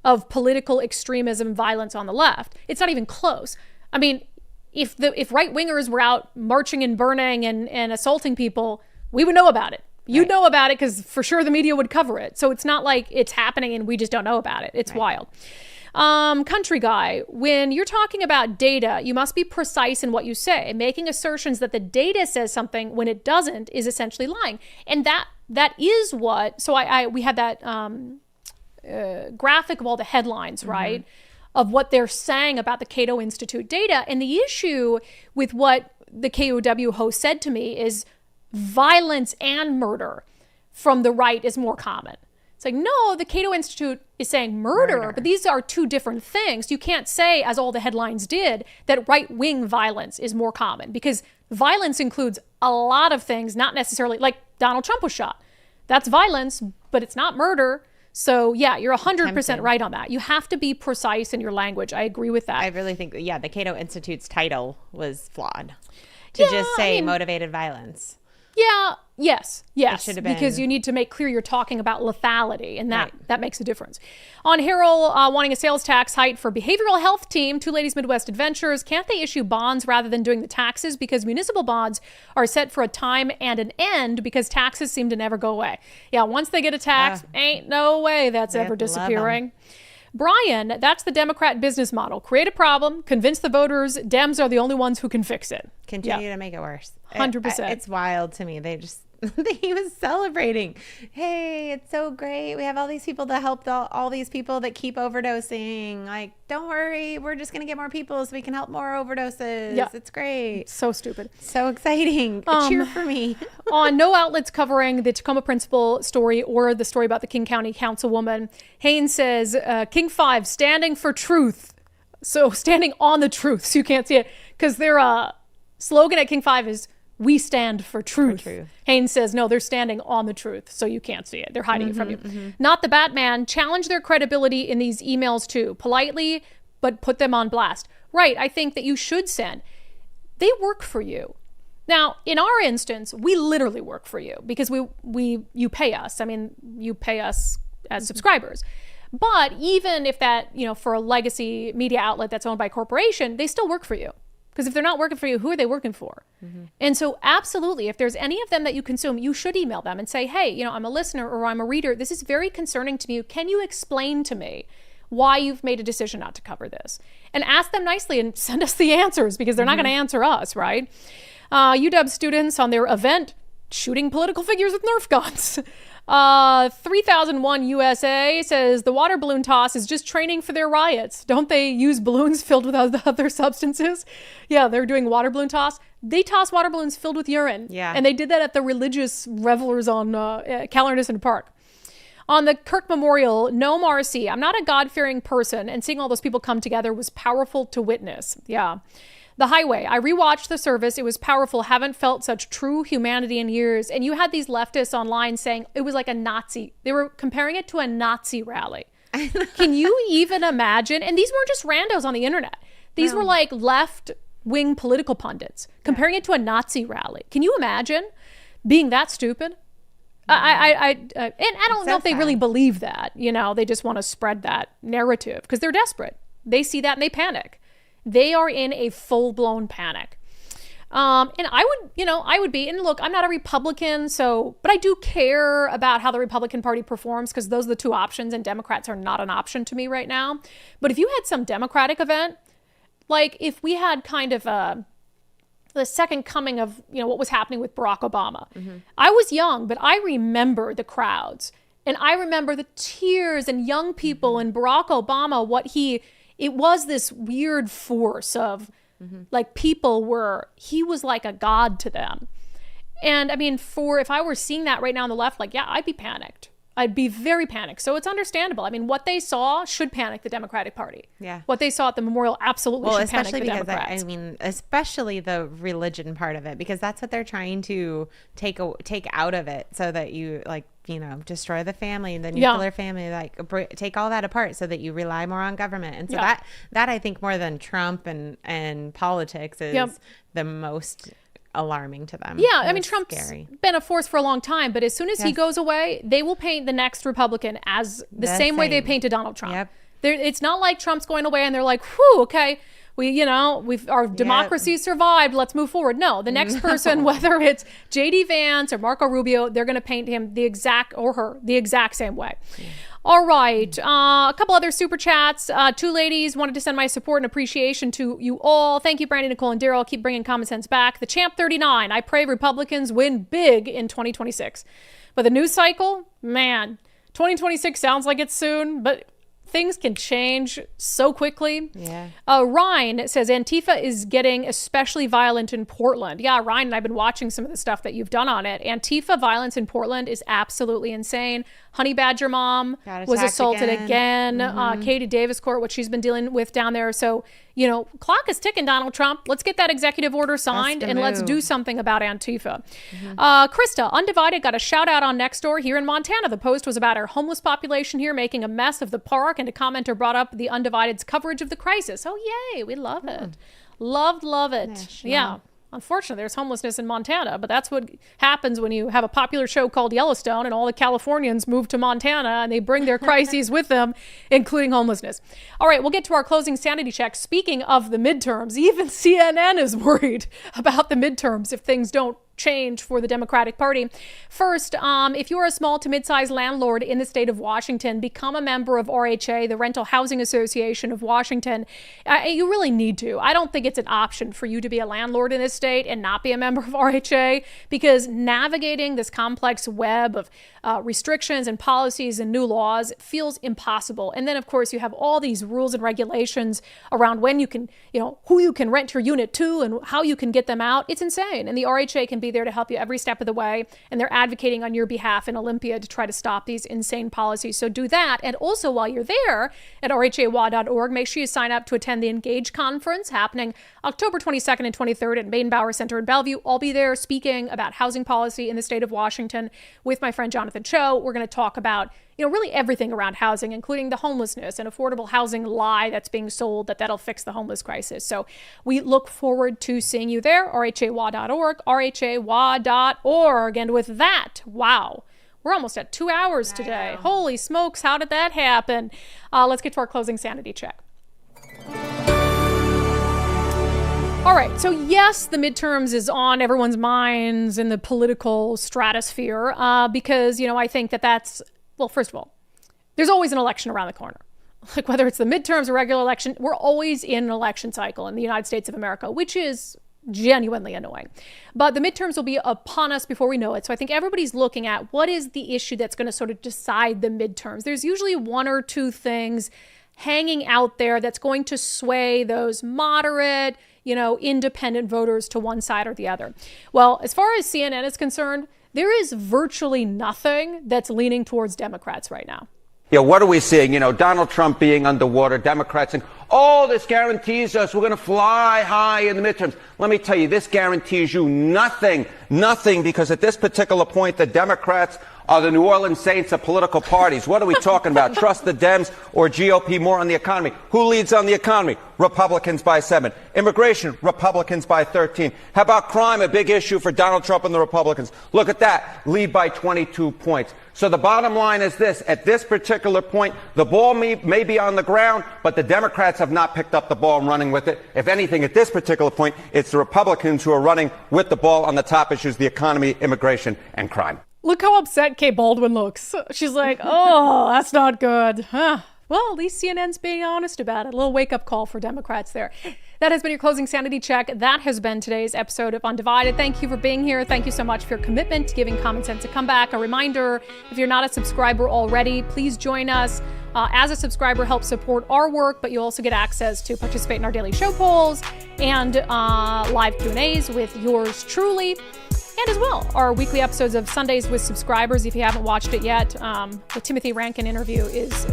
A: of political extremism, violence on the left. It's not even close. I mean, if right-wingers were out marching and burning and assaulting people, we would know about it. You'd know about it because for sure the media would cover it. So it's not like it's happening and we just don't know about it. It's wild. Country guy, when you're talking about data, you must be precise in what you say. Making assertions that the data says something when it doesn't is essentially lying. And that is what, so we had that graphic of all the headlines, right? Of what they're saying about the Cato Institute data. And the issue with what the KOW host said to me is violence and murder from the right is more common. It's like, no, the Cato Institute is saying murder, but these are 2 different things. You can't say, as all the headlines did, that right-wing violence is more common, because violence includes a lot of things, not necessarily, like Donald Trump was shot. That's violence, but it's not murder. So yeah, you're 100% right on that. You have to be precise in your language. I agree with that.
F: I really think, the Cato Institute's title was flawed. To just say motivated violence.
A: Yeah, yes, because you need to make clear you're talking about lethality, and that makes a difference. On Harrell wanting a sales tax hike for behavioral health team, Two Ladies Midwest Adventures, can't they issue bonds rather than doing the taxes? Because municipal bonds are set for a time and an end, because taxes seem to never go away. Yeah, once they get a tax, ain't no way that's ever disappearing. Brian, that's the Democrat business model. Create a problem, convince the voters Dems are the only ones who can fix it.
F: Continue to make it worse.
A: 100%.
F: It's wild to me. He was celebrating. Hey, it's so great. We have all these people that help all these people that keep overdosing. Like, don't worry. We're just going to get more people so we can help more overdoses. Yeah. It's great.
A: So stupid.
F: So exciting. Cheer for me.
A: On no outlets covering the Tacoma principal story or the story about the King County councilwoman, Haynes says, King 5 standing for truth. So standing on the truth. So you can't see it. Because their slogan at King 5 is, we stand for truth. Haynes says, no, they're standing on the truth, so you can't see it. They're hiding it from you. Not the Batman. Challenge their credibility in these emails too. Politely, but put them on blast. Right, I think that you should send. They work for you. Now, in our instance, we literally work for you because you pay us. I mean, you pay us as subscribers. But even if that, for a legacy media outlet that's owned by a corporation, they still work for you. Because if they're not working for you, who are they working for? And so absolutely, if there's any of them that you consume, you should email them and say, hey, I'm a listener or I'm a reader. This is very concerning to me. Can you explain to me why you've made a decision not to cover this? And ask them nicely and send us the answers, because they're not going to answer us, right? UW students on their event shooting political figures with Nerf guns. 3001 USA says the water balloon toss is just training for their riots. Don't they use balloons filled with other substances? Yeah, they're doing water balloon toss. They toss water balloons filled with urine.
F: Yeah.
A: And they did that at the religious revelers on Calernison Park. On the Kirk Memorial, no Marcy. I'm not a God-fearing person, and seeing all those people come together was powerful to witness. Yeah. The Highway. I rewatched the service. It was powerful. Haven't felt such true humanity in years. And you had these leftists online saying it was like a Nazi. They were comparing it to a Nazi rally. Can you even imagine? And these weren't just randos on the internet. These were like left-wing political pundits comparing it to a Nazi rally. Can you imagine being that stupid? And I don't know if they really believe that. They just want to spread that narrative because they're desperate. They see that and they panic. They are in a full-blown panic. And I would be, and look, I'm not a Republican, but I do care about how the Republican Party performs because those are the two options, and Democrats are not an option to me right now. But if you had some Democratic event, like if we had kind of the second coming of, what was happening with Barack Obama. I was young, but I remember the crowds, and I remember the tears and young people and Barack Obama, it was this weird force of, like he was like a god to them. And I mean, if I were seeing that right now on the left, like, yeah, I'd be panicked. I'd be very panicked. So it's understandable. I mean, what they saw should panic the Democratic Party. Yeah. What they saw at the memorial absolutely should panic the Democrats.
F: Especially the religion part of it, because that's what they're trying to take out of it so that you destroy the family, the nuclear family, take all that apart so that you rely more on government. And so that I think more than Trump and politics is the most alarming to them.
A: Yeah, I mean, Trump's been a force for a long time, but as soon as he goes away, they will paint the next Republican as the same way they painted Donald Trump. Yep. It's not like Trump's going away and they're like, whew, okay, our democracy survived, let's move forward. No, the next person, whether it's J.D. Vance or Marco Rubio, they're going to paint him the exact same way. Yeah. All right. A couple other super chats. Two ladies wanted to send my support and appreciation to you all. Thank you, Brandi, Nicole, and Daryl. Keep bringing common sense back. The Champ 39. I pray Republicans win big in 2026. But the news cycle, man, 2026 sounds like it's soon, but things can change so quickly. Yeah. Ryan says Antifa is getting especially violent in Portland. Yeah, Ryan and I've been watching some of the stuff that you've done on it. Antifa violence in Portland is absolutely insane. Honey Badger mom was assaulted again. Katie Davis Court, what she's been dealing with down there. So, clock is ticking, Donald Trump. Let's get that executive order signed and let's do something about Antifa. Krista, unDivided, got a shout out on Nextdoor here in Montana. The post was about our homeless population here making a mess of the park, and a commenter brought up the unDivided's coverage of the crisis. Oh, yay. We love it. Love it. Yeah. Unfortunately, there's homelessness in Montana, but that's what happens when you have a popular show called Yellowstone and all the Californians move to Montana and they bring their crises with them, including homelessness. All right, we'll get to our closing sanity check. Speaking of the midterms, even CNN is worried about the midterms if things don't change for the Democratic Party. First, if you're a small to mid-sized landlord in the state of Washington, become a member of RHA, the Rental Housing Association of Washington. You really need to. I don't think it's an option for you to be a landlord in this state and not be a member of RHA, because navigating this complex web of restrictions and policies and new laws feels impossible. And then, of course, you have all these rules and regulations around when you can, who you can rent your unit to and how you can get them out. It's insane. And the RHA can be there to help you every step of the way, and they're advocating on your behalf in Olympia to try to stop these insane policies. So do that. And also, while you're there at rhawa.org, make sure you sign up to attend the Engage conference happening October 22nd and 23rd at Baden-Bauer Center in Bellevue. I'll be there speaking about housing policy in the state of Washington with my friend Jonathan Cho. We're going to talk about really everything around housing, including the homelessness and affordable housing lie that's being sold that'll fix the homeless crisis. So we look forward to seeing you there, rhawa.org, rhawa.org. And with that, wow, we're almost at 2 hours today. Holy smokes, how did that happen? Let's get to our closing sanity check. All right, so yes, the midterms is on everyone's minds in the political stratosphere because, I think that's, well, first of all, there's always an election around the corner. Like whether it's the midterms or regular election, we're always in an election cycle in the United States of America, which is genuinely annoying. But the midterms will be upon us before we know it. So I think everybody's looking at what is the issue that's going to sort of decide the midterms. There's usually one or two things hanging out there that's going to sway those moderate, independent voters to one side or the other. Well, as far as CNN is concerned, there is virtually nothing that's leaning towards Democrats right now.
L: What are we seeing? Donald Trump being underwater, Democrats saying, this guarantees us we're going to fly high in the midterms. Let me tell you, this guarantees you nothing, because at this particular point, the Democrats Are the New Orleans Saints of political parties? What are we talking about? Trust the Dems or GOP more on the economy? Who leads on the economy? Republicans by 7. Immigration, Republicans by 13. How about crime, a big issue for Donald Trump and the Republicans? Look at that, lead by 22 points. So the bottom line is this. At this particular point, the ball may be on the ground, but the Democrats have not picked up the ball and running with it. If anything, at this particular point, it's the Republicans who are running with the ball on the top issues, the economy, immigration, and crime.
A: Look how upset Kate Baldwin looks. She's like, oh, that's not good. Huh. Well, at least CNN's being honest about it. A little wake-up call for Democrats there. That has been your closing sanity check. That has been today's episode of Undivided. Thank you for being here. Thank you so much for your commitment to giving Common Sense a comeback. A reminder, if you're not a subscriber already, please join us. As a subscriber, help support our work, but you'll also get access to participate in our daily show polls and live Q&As with yours truly. And as well, our weekly episodes of Sundays with Subscribers. If you haven't watched it yet, the Timothy Ranken interview is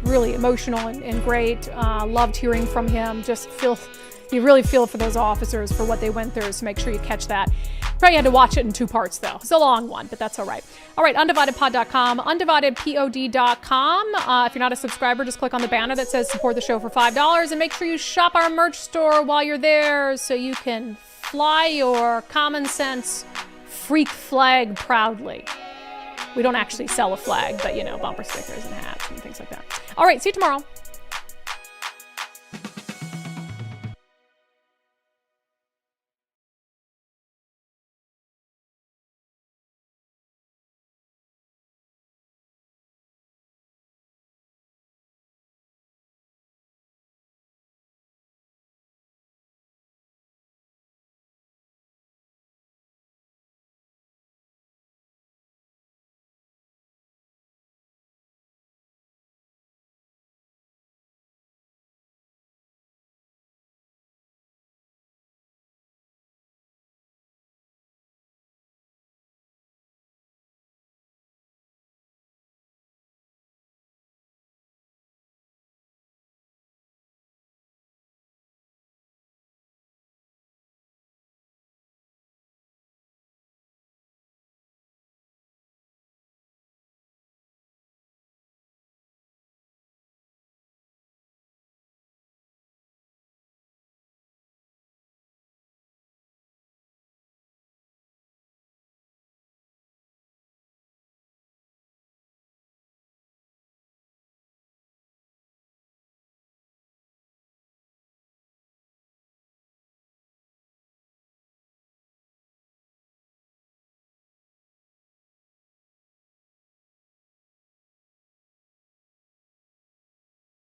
A: really emotional and great. Loved hearing from him. You really feel for those officers for what they went through, so make sure you catch that. Probably had to watch it in 2 parts, though. It's a long one, but that's all right. All right, undividedpod.com, undividedpod.com. If you're not a subscriber, just click on the banner that says support the show for $5, and make sure you shop our merch store while you're there so you can fly your Common Sense freak flag proudly. We don't actually sell a flag, but, bumper stickers and hats and things like that. All right, see you tomorrow.